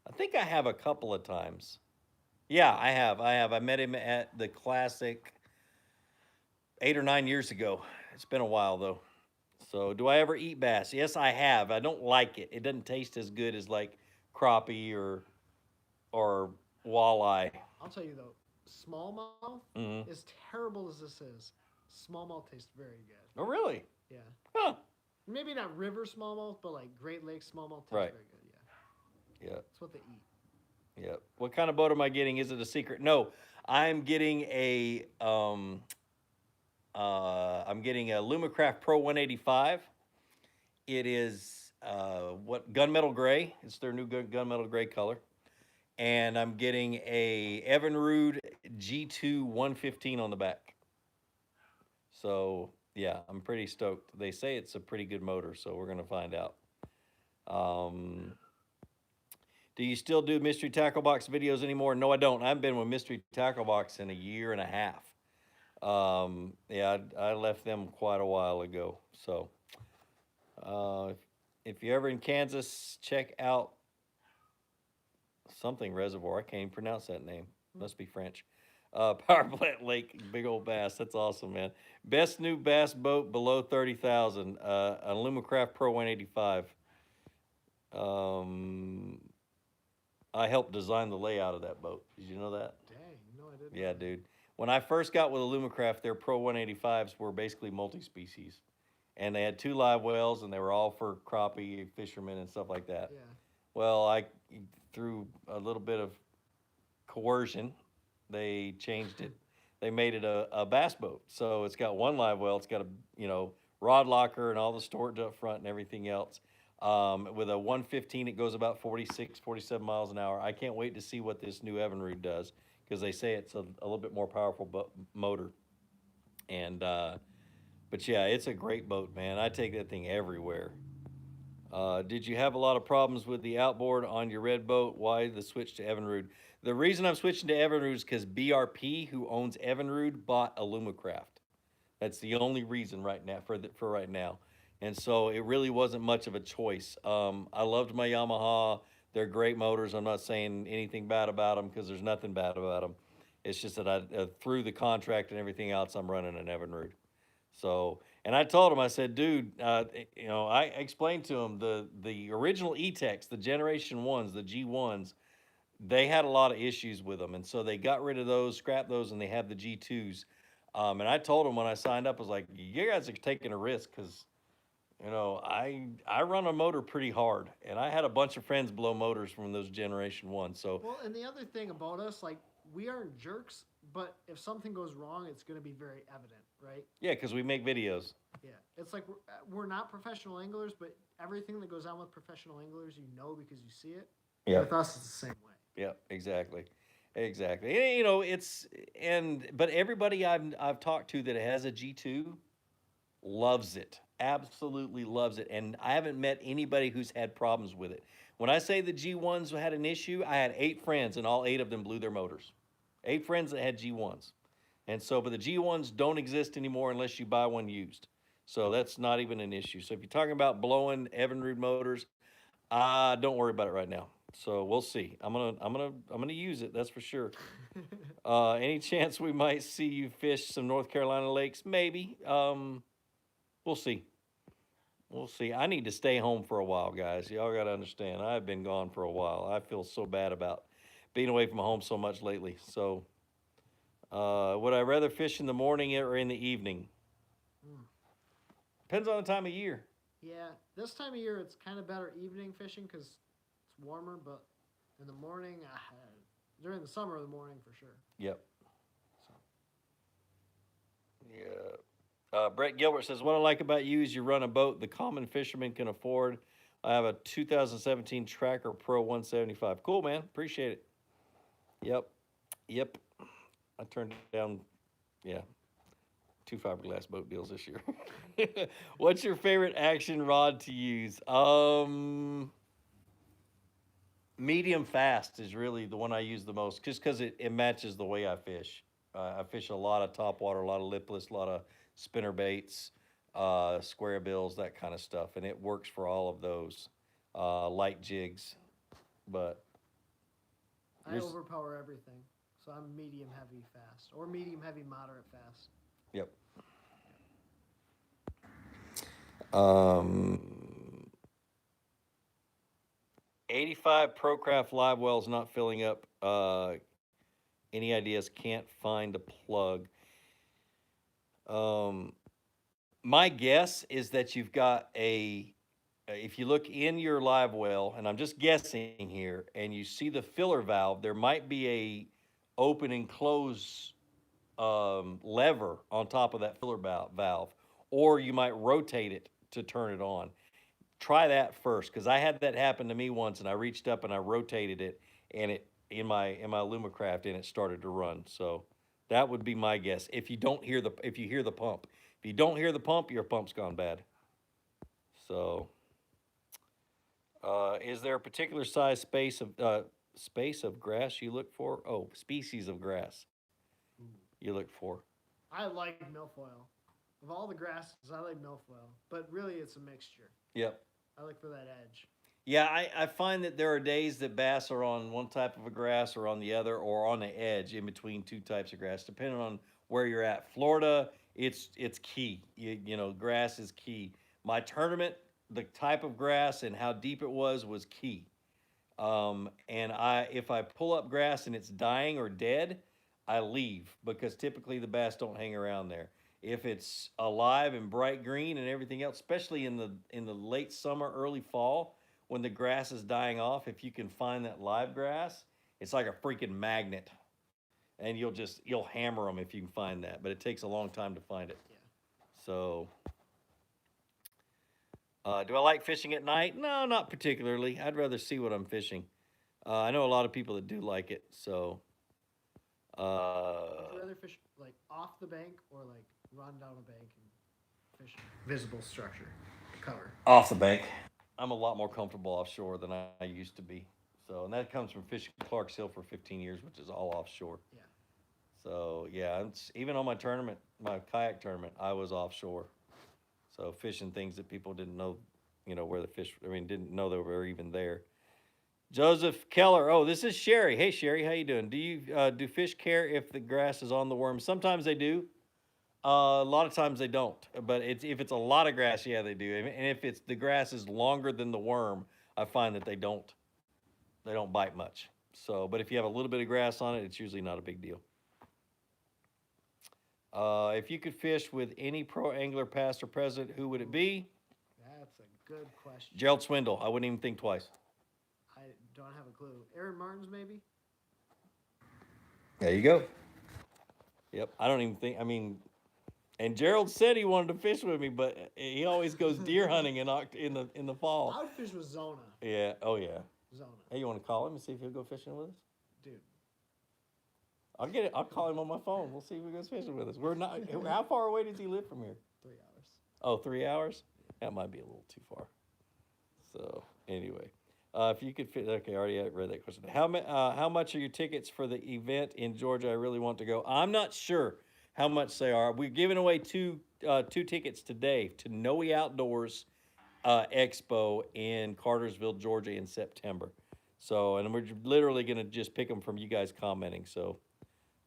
I think I have a couple of times. Yeah, I have. I met him at the Classic 8 or 9 years ago. It's been a while though. So, do I ever eat bass? Yes, I have. I don't like it. It doesn't taste as good as like crappie or walleye. I'll tell you though, smallmouth, Mm-hmm. as terrible as this is, smallmouth tastes very good. Oh, really? Yeah. Huh. Maybe not river smallmouth, but like Great Lakes smallmouth tastes Right. very good. Yeah. Yeah. That's what they eat. Yeah. What kind of boat am I getting? Is it a secret? No, I'm getting I'm getting a Alumacraft Pro 185. It is what gunmetal gray. It's their new gunmetal gray color. And I'm getting a Evinrude G2 115 on the back. So yeah, I'm pretty stoked. They say it's a pretty good motor, so we're gonna find out. Um, do you still do Mystery Tackle Box videos anymore? No, I don't. I've been with Mystery Tackle Box in a year and a half. Yeah, I left them quite a while ago. So uh, if you're ever in Kansas, check out something Reservoir. I can't even pronounce that name. Must be French. Power Plant Lake, big old bass. That's awesome, man. Best new bass boat below 30,000. An Alumacraft Pro 185. I helped design the layout of that boat. Did you know that? Dang, no, I didn't. Yeah, dude. When I first got with Alumacraft, their Pro 185s were basically multi-species, and they had 2 live wells, and they were all for crappie fishermen and stuff like that. Yeah. Well, through a little bit of coercion, they changed it. They made it a bass boat. So it's got 1 live well. It's got a rod locker and all the storage up front and everything else. With a 115, it goes about 46, 47 miles an hour. I can't wait to see what this new Evinrude does because they say it's a little bit more powerful motor. And but yeah, it's a great boat, man. I take that thing everywhere. Did you have a lot of problems with the outboard on your red boat? Why the switch to Evinrude? The reason I'm switching to Evinrude is because BRP, who owns Evinrude, bought Alumacraft. That's the only reason right now for right now, and so it really wasn't much of a choice. I loved my Yamaha; they're great motors. I'm not saying anything bad about them because there's nothing bad about them. It's just that through the contract and everything else, I'm running an Evinrude. So, and I told him, I said, dude, I explained to him the original E-Techs, the Generation 1s, the G1s, they had a lot of issues with them. And so they got rid of those, scrapped those, and they have the G2s. And I told him when I signed up, I was like, you guys are taking a risk because, I run a motor pretty hard. And I had a bunch of friends blow motors from those Generation 1s. So, Well, and the other thing about us, like, we aren't jerks, but if something goes wrong, it's going to be very evident, right? yeah, because we make videos. Yeah. It's like we're not professional anglers, but everything that goes on with professional anglers, you know, because you see it. Yeah. With us, it's the same way. Yeah, exactly. Exactly. But everybody I've talked to that has a G2 loves it. Absolutely loves it. And I haven't met anybody who's had problems with it. When I say the G1s had an issue, I had 8 friends and all 8 of them blew their motors. 8 friends that had G1s. And so, but the G1s don't exist anymore unless you buy one used. So that's not even an issue. So if you're talking about blowing Evinrude motors, don't worry about it right now. So we'll see. I'm gonna use it. That's for sure. Any chance we might see you fish some North Carolina lakes? Maybe. We'll see. We'll see. I need to stay home for a while, guys. Y'all got to understand. I've been gone for a while. I feel so bad about being away from home so much lately. So, would I rather fish in the morning or in the evening? Depends on the time of year. Yeah, this time of year it's kind of better evening fishing because it's warmer, but in the morning, during the summer, the morning for sure. Yep. Yeah. Brett Gilbert says, what I like about you is you run a boat the common fisherman can afford. I have a 2017 Tracker Pro 175. Cool, man. Appreciate it. Yep. I turned down, 2 fiberglass boat deals this year. What's your favorite action rod to use? Medium fast is really the one I use the most, just because it matches the way I fish. I fish a lot of topwater, a lot of lipless, a lot of spinner baits, square bills, that kind of stuff, and it works for all of those. Light jigs, but I overpower everything, so I'm medium heavy fast, or medium heavy moderate fast. Yep. 85 ProCraft live wells not filling up. Any ideas? Can't find a plug. My guess is that you've got if you look in your live well, and I'm just guessing here, and you see the filler valve, there might be a open and close lever on top of that filler valve, or you might rotate it to turn it on. Try that first, because I had that happen to me once, and I reached up and I rotated it, and it in my Alumacraft, and it started to run. So that would be my guess. If you hear the pump, if you don't hear the pump, your pump's gone bad. So, is there a particular size space of grass you look for? Oh, species of grass you look for. I like milfoil. Of all the grasses, I like milfoil, but really it's a mixture. Yep. I look for that edge. Yeah, I find that there are days that bass are on one type of a grass or on the other, or on the edge in between two types of grass, depending on where you're at. Florida, it's key. Grass is key. My tournament, the type of grass and how deep it was key. And if I pull up grass and it's dying or dead, I leave, because typically the bass don't hang around there. If it's alive and bright green and everything else, especially in the late summer, early fall, when the grass is dying off, if you can find that live grass, it's like a freaking magnet, and you'll hammer them if you can find that. But it takes a long time to find it. Yeah. So, do I like fishing at night? No, not particularly. I'd rather see what I'm fishing. I know a lot of people that do like it. So, Would you rather fish like off the bank or like run down a bank and fish visible structure cover? off the bank. I'm a lot more comfortable offshore than I used to be. So, and that comes from fishing Clark's Hill for 15 years, which is all offshore. Yeah. So, yeah, even on my kayak tournament, I was offshore. So, fishing things that people didn't know, where the fish, didn't know they were even there. Joseph Keller. Oh, this is Sherry. Hey, Sherry, how you doing? Do fish care if the grass is on the worm? Sometimes they do. A lot of times they don't. But if it's a lot of grass, yeah, they do. And if the grass is longer than the worm, I find that they don't bite much. So, but if you have a little bit of grass on it, it's usually not a big deal. If you could fish with any pro angler, past or present, who would it be? That's a good question. Gerald Swindle. I wouldn't even think twice. I don't have a clue. Aaron Martins, maybe? There you go. Yep. I don't even think, and Gerald said he wanted to fish with me, but he always goes deer hunting in the fall. I would fish with Zona. Yeah. Oh, yeah. Zona. Hey, you want to call him and see if he'll go fishing with us? Dude. I'll get it. I'll call him on my phone. We'll see if he goes fishing with us. We're not. How far away does he live from here? 3 hours. Oh, 3 hours? That might be a little too far. So anyway, if you could fit. Okay, I already read that question. How much are your tickets for the event in Georgia? I really want to go. I'm not sure how much they are. We're giving away two tickets today to Noe Outdoors Expo in Cartersville, Georgia, in September. So, and we're literally going to just pick them from you guys commenting. So,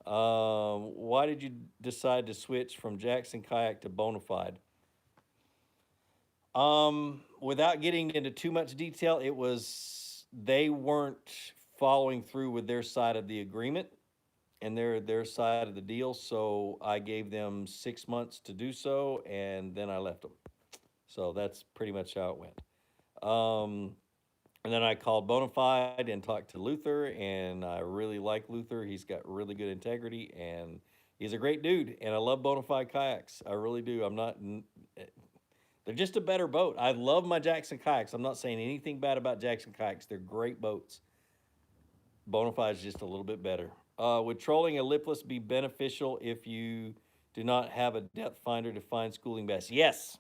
why did you decide to switch from Jackson Kayak to Bonafide? Without getting into too much detail, they weren't following through with their side of the agreement and their side of the deal. So I gave them 6 months to do so, and then I left them. So that's pretty much how it went. And then I called Bonafide and talked to Luther, and I really like Luther. He's got really good integrity, and he's a great dude. And I love Bonafide Kayaks. I really do. They're just a better boat. I love my Jackson Kayaks. I'm not saying anything bad about Jackson Kayaks. They're great boats. Bonafide is just a little bit better. Would trolling a lipless be beneficial if you do not have a depth finder to find schooling bass? Yes.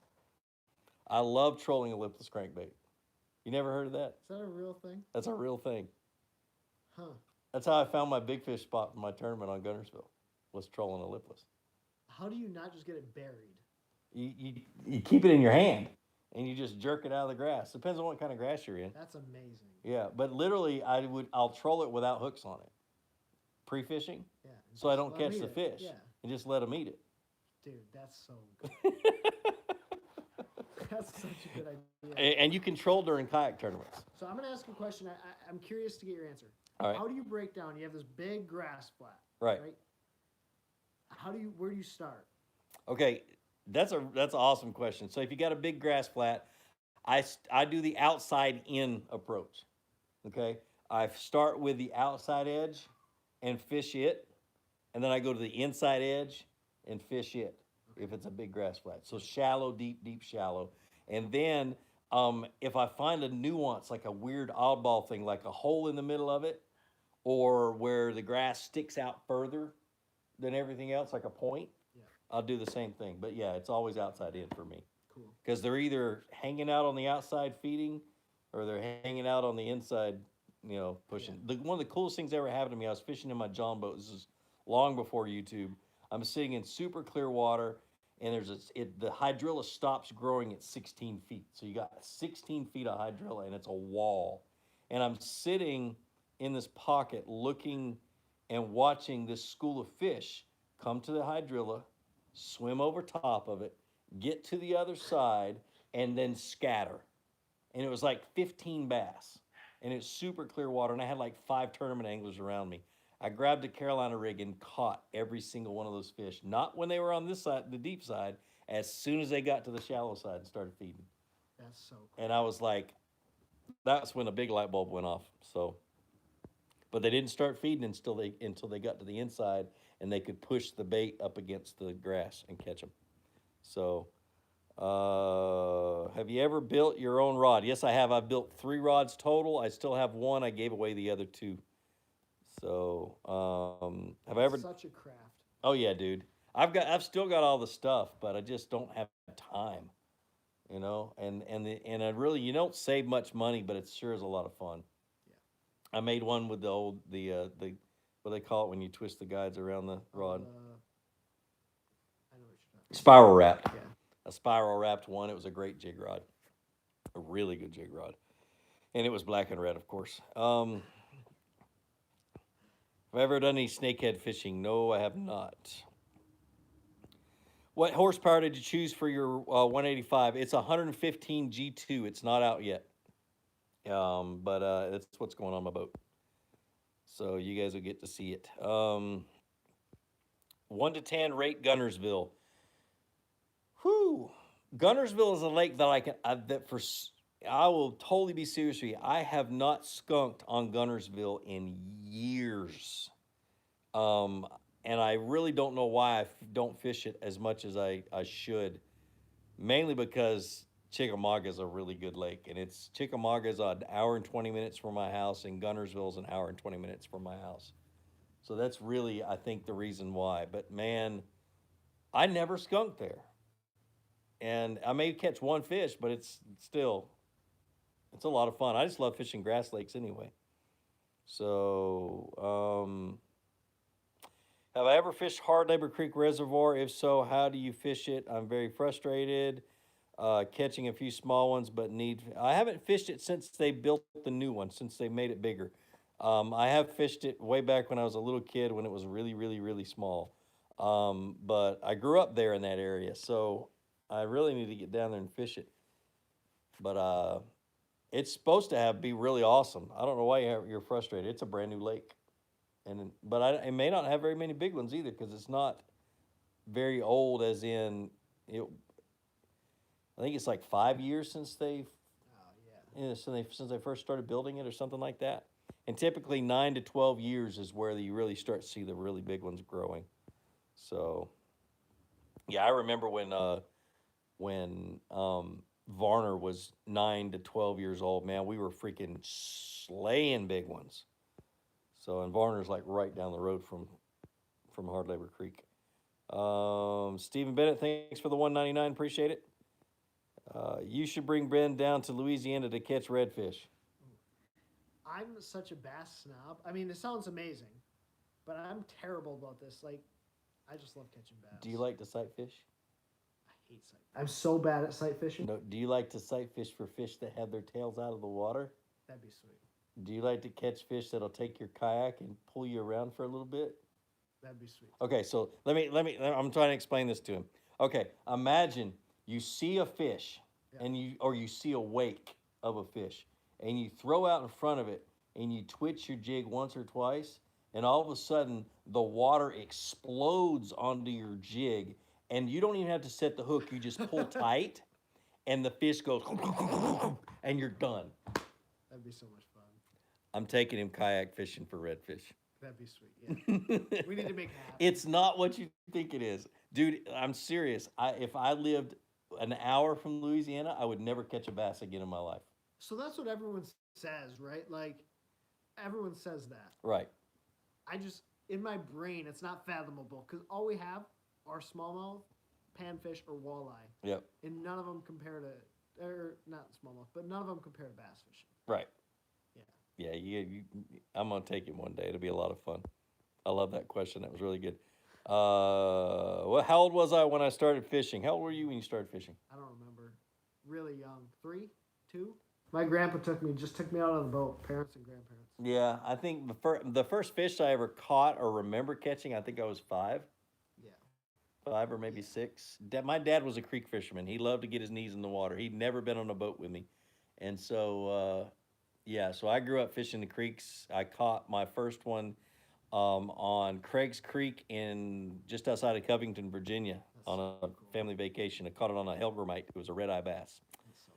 I love trolling a lipless crankbait. You never heard of that? Is that a real thing? That's a real thing. Huh. That's how I found my big fish spot for my tournament on Gunnersville, was trolling a lipless. How do you not just get it buried? You keep it in your hand, and you just jerk it out of the grass. Depends on what kind of grass you're in. That's amazing. Yeah, but literally, I'll troll it without hooks on it, pre-fishing, Yeah. so I don't catch the fish, Yeah. and just let them eat it. Dude, that's so good. That's such a good idea. And you can troll during kayak tournaments. So I'm going to ask a question. I'm curious to get your answer. All right. How do you break down? You have this big grass flat. Right. Where do you start? Okay, that's an awesome question. So if you got a big grass flat, I do the outside in approach. Okay, I start with the outside edge and fish it, and then I go to the inside edge and fish it if it's a big grass flat. So shallow, deep, deep, shallow, and then if I find a nuance like a weird oddball thing, like a hole in the middle of it, or where the grass sticks out further than everything else, like a point, Yeah. I'll do the same thing. But yeah, it's always outside in for me Cool. because they're either hanging out on the outside feeding, or they're hanging out on the inside, pushing. One of the coolest things that ever happened to me, I was fishing in my John boat. This is long before YouTube. I'm sitting in super clear water, and the hydrilla stops growing at 16 feet. So you got 16 feet of hydrilla, and it's a wall. And I'm sitting in this pocket looking and watching this school of fish come to the hydrilla, swim over top of it, get to the other side, and then scatter. And it was like 15 bass. And it's super clear water. And I had like 5 tournament anglers around me. I grabbed a Carolina rig and caught every single one of those fish. Not when they were on this side, the deep side, as soon as they got to the shallow side and started feeding. That's so cool. And I was like, that's when a big light bulb went off. So, but they didn't start feeding until they got to the inside and they could push the bait up against the grass and catch them. So, have you ever built your own rod? Yes, I have. I've built 3 rods total. I still have one. I gave away the other 2. So, have I ever? Such a craft. Oh yeah, dude. I've still got all the stuff, but I just don't have time. And I really, you don't save much money, but it sure is a lot of fun. Yeah. I made one with the what do they call it when you twist the guides around the rod? I know what you're talking Spiral wrapped. about. Yeah. A spiral wrapped one. It was a great jig rod, a really good jig rod, and it was black and red, of course. Have I ever done any snakehead fishing? No, I have not. What horsepower did you choose for your 185? It's 115 G2. It's not out yet, but that's what's going on my boat. So you guys will get to see it. 1 to 10 rate Gunnersville. Whew. Gunnersville is a lake that I will totally be serious with you. I have not skunked on Gunnersville in years. And I really don't know why I don't fish it as much as I should. Mainly because Chickamauga is a really good lake. And Chickamauga is an hour and 20 minutes from my house, and Gunnersville is an hour and 20 minutes from my house. So that's really, I think, the reason why. But man, I never skunked there. And I may catch one fish, but it's a lot of fun. I just love fishing grass lakes anyway. So, have I ever fished Hard Labor Creek Reservoir? If so, how do you fish it? I'm very frustrated, catching a few small ones, but I haven't fished it since they built the new one, since they made it bigger. I have fished it way back when I was a little kid when it was really, really, really small. But I grew up there in that area, so I really need to get down there and fish it. But it's supposed to be really awesome. I don't know why you're frustrated. It's a brand new lake, but it may not have very many big ones either because it's not very old. As in, I think it's like 5 years since since they first started building it or something like that. And typically 9 to 12 years is where you really start to see the really big ones growing. So, yeah, I remember when Varner was 9 to 12 years old, man, we were freaking slaying big ones. So, and Varner's like right down the road from Hard Labor Creek. Stephen Bennett, thanks for the 199. Appreciate it. You should bring Ben down to Louisiana to catch redfish. I'm such a bass snob. I mean, it sounds amazing, but I'm terrible about this. Like, I just love catching bass. Do you like to sight fish? I hate sight. I'm so bad at sight fishing. No. Do you like to sight fish for fish that have their tails out of the water? That'd be sweet. Do you like to catch fish that'll take your kayak and pull you around for a little bit? That'd be sweet. Okay, so let me. I'm trying to explain this to him. Okay, imagine you see a fish, and you see a wake of a fish, and you throw out in front of it, and you twitch your jig once or twice, and all of a sudden the water explodes onto your jig, and you don't even have to set the hook. You just pull tight, and the fish goes, and you're done. That'd be so much fun. I'm taking him kayak fishing for redfish. That'd be sweet. Yeah. We need to make it happen. It's not what you think it is, dude. I'm serious. If I lived an hour from Louisiana, I would never catch a bass again in my life. So that's what everyone says, right? Like, everyone says that. Right. I just, in my brain, it's not fathomable because all we have are smallmouth, panfish, or walleye. Yep. And none of them compare to, or not smallmouth, but none of them compare to bass fishing. Right. Yeah. Yeah. I'm gonna take him one day. It'll be a lot of fun. I love that question. That was really good. How old was I when I started fishing? How old were you when you started fishing? I don't remember. Really young. 3, 2. My grandpa took me out on the boat. Parents and grandparents. Yeah, I think the first fish I ever caught or remember catching, I think I was 5. Yeah. 5 or maybe 6. My dad was a creek fisherman. He loved to get his knees in the water. He'd never been on a boat with me, and so yeah. So I grew up fishing the creeks. I caught my first one on Craig's Creek in just outside of Covington, Virginia, on a cool. family vacation. I caught it on a Helgramite. It was a red eye bass. That's so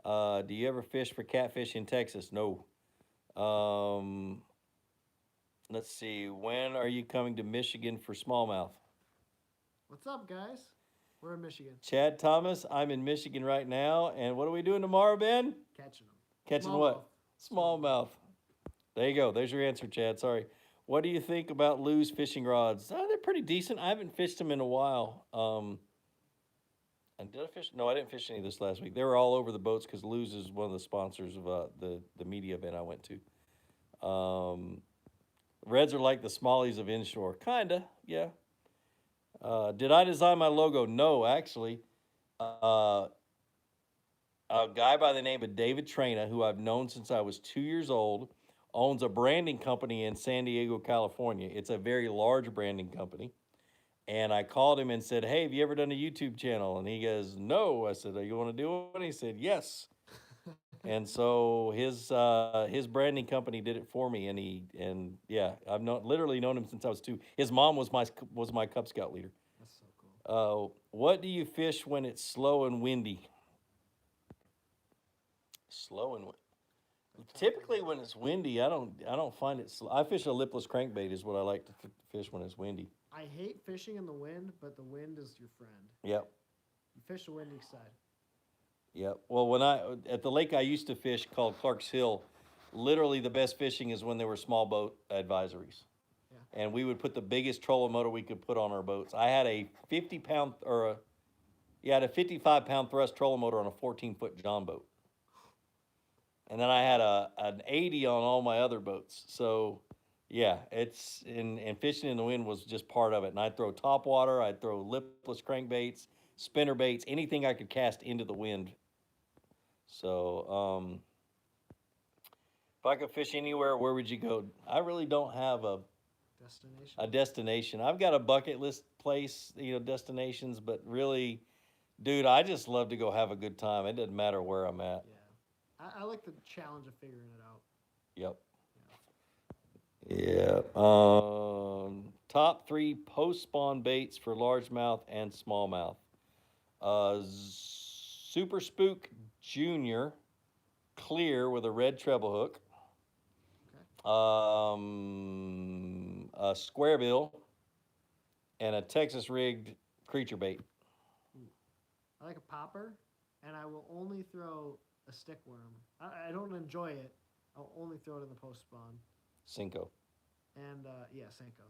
cool. Do you ever fish for catfish in Texas? No. Let's see. When are you coming to Michigan for smallmouth? What's up, guys? We're in Michigan. Chad Thomas, I'm in Michigan right now. And what are we doing tomorrow, Ben? Catching them. Catching what? Smallmouth. There you go. There's your answer, Chad. Sorry. What do you think about Lou's fishing rods? They're pretty decent. I haven't fished them in a while. And did I fish? No, I didn't fish any this last week. They were all over the boats because Lou's is one of the sponsors of the media event I went to. Reds are like the smallies of inshore. Kinda, yeah. Did I design my logo? No, actually. A guy by the name of David Trina, who I've known since I was 2 years old, owns a branding company in San Diego, California. It's a very large branding company. And I called him and said, hey, have you ever done a YouTube channel? And he goes, no. I said, you want to do one? He said, yes. And so his branding company did it for me. And yeah, I've literally known him since I was 2. His mom was my Cub Scout leader. That's so cool. What do you fish when it's slow and windy? Slow and typically when it's windy, I don't find it slow. I fish a lipless crankbait is what I like to fish when it's windy. I hate fishing in the wind, but the wind is your friend. Yep. You fish the windy side. Yep. Well, when at the lake I used to fish called Clark's Hill, literally the best fishing is when there were small boat advisories. Yeah. And we would put the biggest trolling motor we could put on our boats. I had a 50-pound or a 55-pound thrust trolling motor on a 14-foot John boat. And then I had an 80 on all my other boats. So, yeah, and fishing in the wind was just part of it. And I'd throw top water, I'd throw lipless crankbaits, spinner baits, anything I could cast into the wind. So, if I could fish anywhere, where would you go? I really don't have a destination. I've got a bucket list place, destinations, but really, dude, I just love to go have a good time. It doesn't matter where I'm at. Yeah. I like the challenge of figuring it out. Yep. Yeah. Top 3 post-spawn baits for largemouth and smallmouth. Super Spook Junior, clear with a red treble hook. Okay. A square bill, and a Texas rigged creature bait. I like a popper, and I will only throw a stick worm. I don't enjoy it. I'll only throw it in the post spawn. Cinco. And yeah, Senko.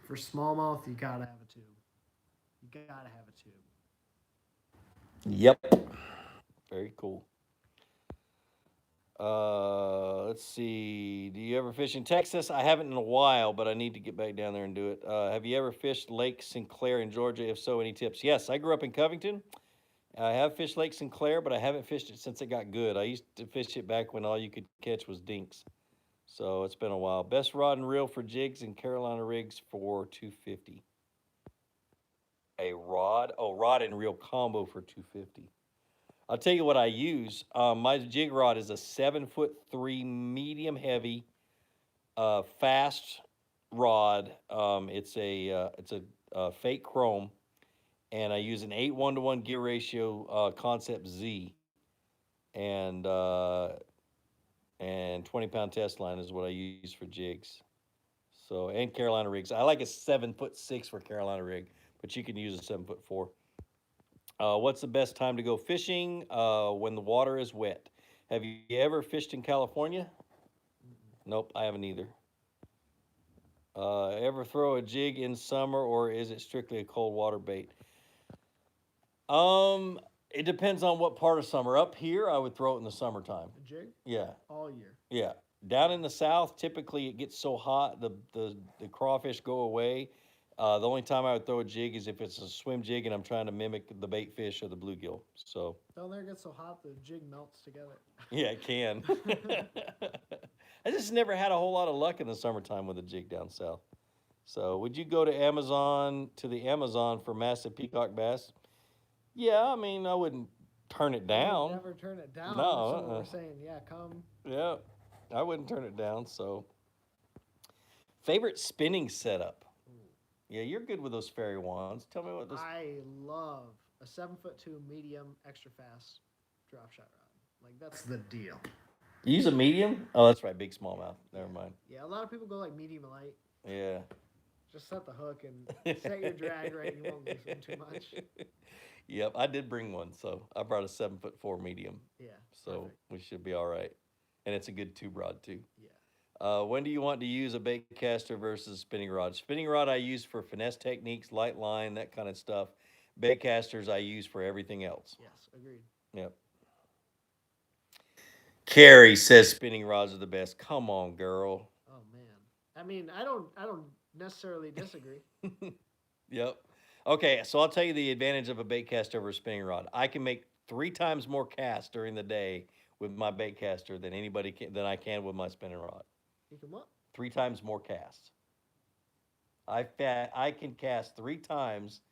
For smallmouth, you gotta have a tube. You gotta have a tube. Yep. Very cool. Let's see. Do you ever fish in Texas? I haven't in a while, but I need to get back down there and do it. Have you ever fished Lake Sinclair in Georgia? If so, any tips? Yes, I grew up in Covington. I have fished Lake Sinclair, but I haven't fished it since it got good. I used to fish it back when all you could catch was dinks. So it's been a while. Best rod and reel for jigs and Carolina rigs for $250. A rod? Oh, rod and reel combo for $250. I'll tell you what I use. My jig rod is a 7'3" medium heavy fast rod. It's a fake chrome, and I use an 8:1 gear ratio Concept Z, and 20-pound test line is what I use for jigs. So and Carolina rigs. I like a 7'6" for Carolina rig, but you can use a 7'4". What's the best time to go fishing? When the water is wet. Have you ever fished in California? Nope, I haven't either. Ever throw a jig in summer, or is it strictly a cold water bait? It depends on what part of summer. Up here, I would throw it in the summertime. A jig? Yeah, All year. yeah. Down in the south, typically it gets so hot the crawfish go away. The only time I would throw a jig is if it's a swim jig and I'm trying to mimic the bait fish or the bluegill. So Down there it gets so hot the jig melts together. yeah, it can. I just never had a whole lot of luck in the summertime with a jig down south. So would you go to the Amazon for massive peacock bass? Yeah, I mean I wouldn't turn it down. Never turn it down. No, So we're saying, yeah, come. Yeah, I wouldn't turn it down. So favorite spinning setup. Yeah, you're good with those fairy wands. Tell me what this. I love a 7'2" medium extra fast drop shot rod. Like that's the deal. You use a medium? Oh, that's right, big smallmouth. Never mind. Yeah, a lot of people go like medium light. Yeah. Just set the hook and set your drag right. You won't lose them too much. Yep, I did bring one, so I brought a 7'4" medium. Yeah. So Perfect. we should be all right, and it's a good tube rod too. Yeah. When do you want to use a bait caster versus spinning rod? Spinning rod I use for finesse techniques, light line, that kind of stuff. Bait casters I use for everything else. Yes, agreed. Yep. Carrie says spinning rods are the best. Come on, girl. Oh man. I mean, I don't necessarily disagree. Yep. Okay, so I'll tell you the advantage of a bait caster over a spinning rod. I can make 3 times more casts during the day with my bait caster than I can with my spinning rod. You can what? 3 times more casts. I can cast 3 times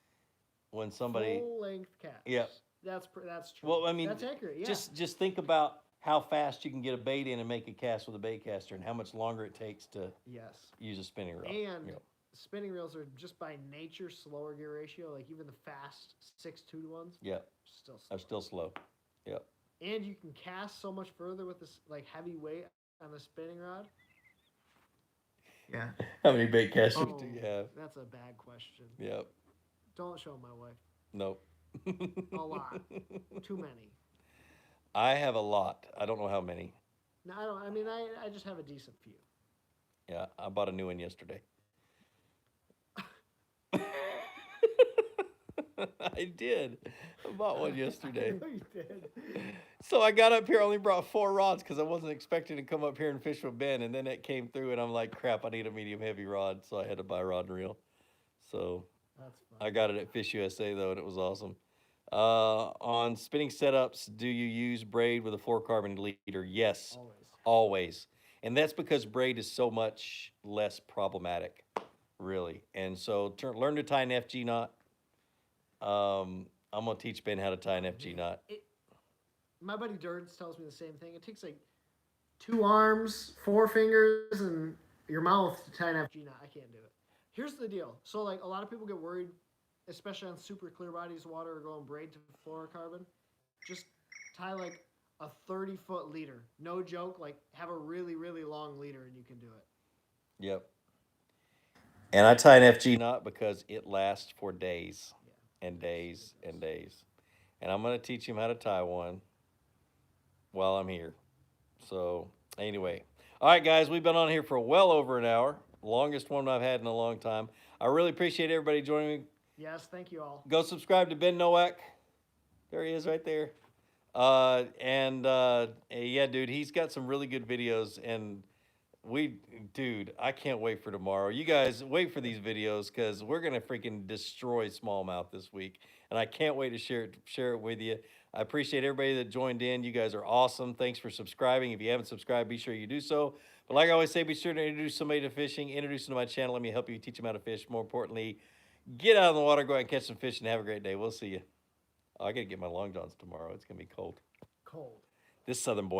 when somebody. Full length cast. Yep. That's true. Well, I mean, that's accurate. Yeah. Just think about how fast you can get a bait in and make a cast with a bait caster, and how much longer it takes to yes. use a spinning rod. And Yep. spinning reels are just by nature slower gear ratio. Like even the fast 6'2" ones. Yep. Still slow. Are still slow. Yep. And you can cast so much further with this like heavy weight on the spinning rod. Yeah. How many bait casters do you have? That's a bad question. Yep. Don't show my wife. Nope. A lot. Too many. I have a lot. I don't know how many. No, I don't. I mean, I just have a decent few. Yeah, I bought a new one yesterday. I did. I bought one yesterday. I know you did. So I got up here, only brought 4 rods because I wasn't expecting to come up here and fish with Ben, and then it came through, and I'm like, crap, I need a medium heavy rod, so I had to buy a rod and reel. So That's fun. I got it at Fish USA though, and it was awesome. On spinning setups, do you use braid with a fluorocarbon leader? Yes, always. And that's because braid is so much less problematic, really. And so learn to tie an FG knot. I'm gonna teach Ben how to tie an FG knot. My buddy Durds tells me the same thing. It takes like 2 arms, 4 fingers, and your mouth to tie an FG knot. I can't do it. Here's the deal. So like a lot of people get worried, especially on super clear bodies of water or going braid to fluorocarbon. Just tie like a 30-foot leader. No joke. Like have a really, really long leader and you can do it. Yep. And I tie an FG knot because it lasts for days and days and days. And I'm going to teach him how to tie one while I'm here. So anyway. All right, guys, we've been on here for well over an hour. Longest one I've had in a long time. I really appreciate everybody joining me. Yes, thank you all. Go subscribe to Ben Nowak. There he is right there. Yeah, dude, he's got some really good videos, and dude, I can't wait for tomorrow. You guys wait for these videos because we're gonna freaking destroy smallmouth this week, and I can't wait to share it with you. I appreciate everybody that joined in. You guys are awesome. Thanks for subscribing. If you haven't subscribed, be sure you do so. But like I always say, be sure to introduce somebody to fishing. Introduce them to my channel. Let me help you teach them how to fish. More importantly, get out of the water, go out and catch some fish, and have a great day. We'll see you. I got to get my long johns tomorrow. It's going to be cold. Cold. This southern boy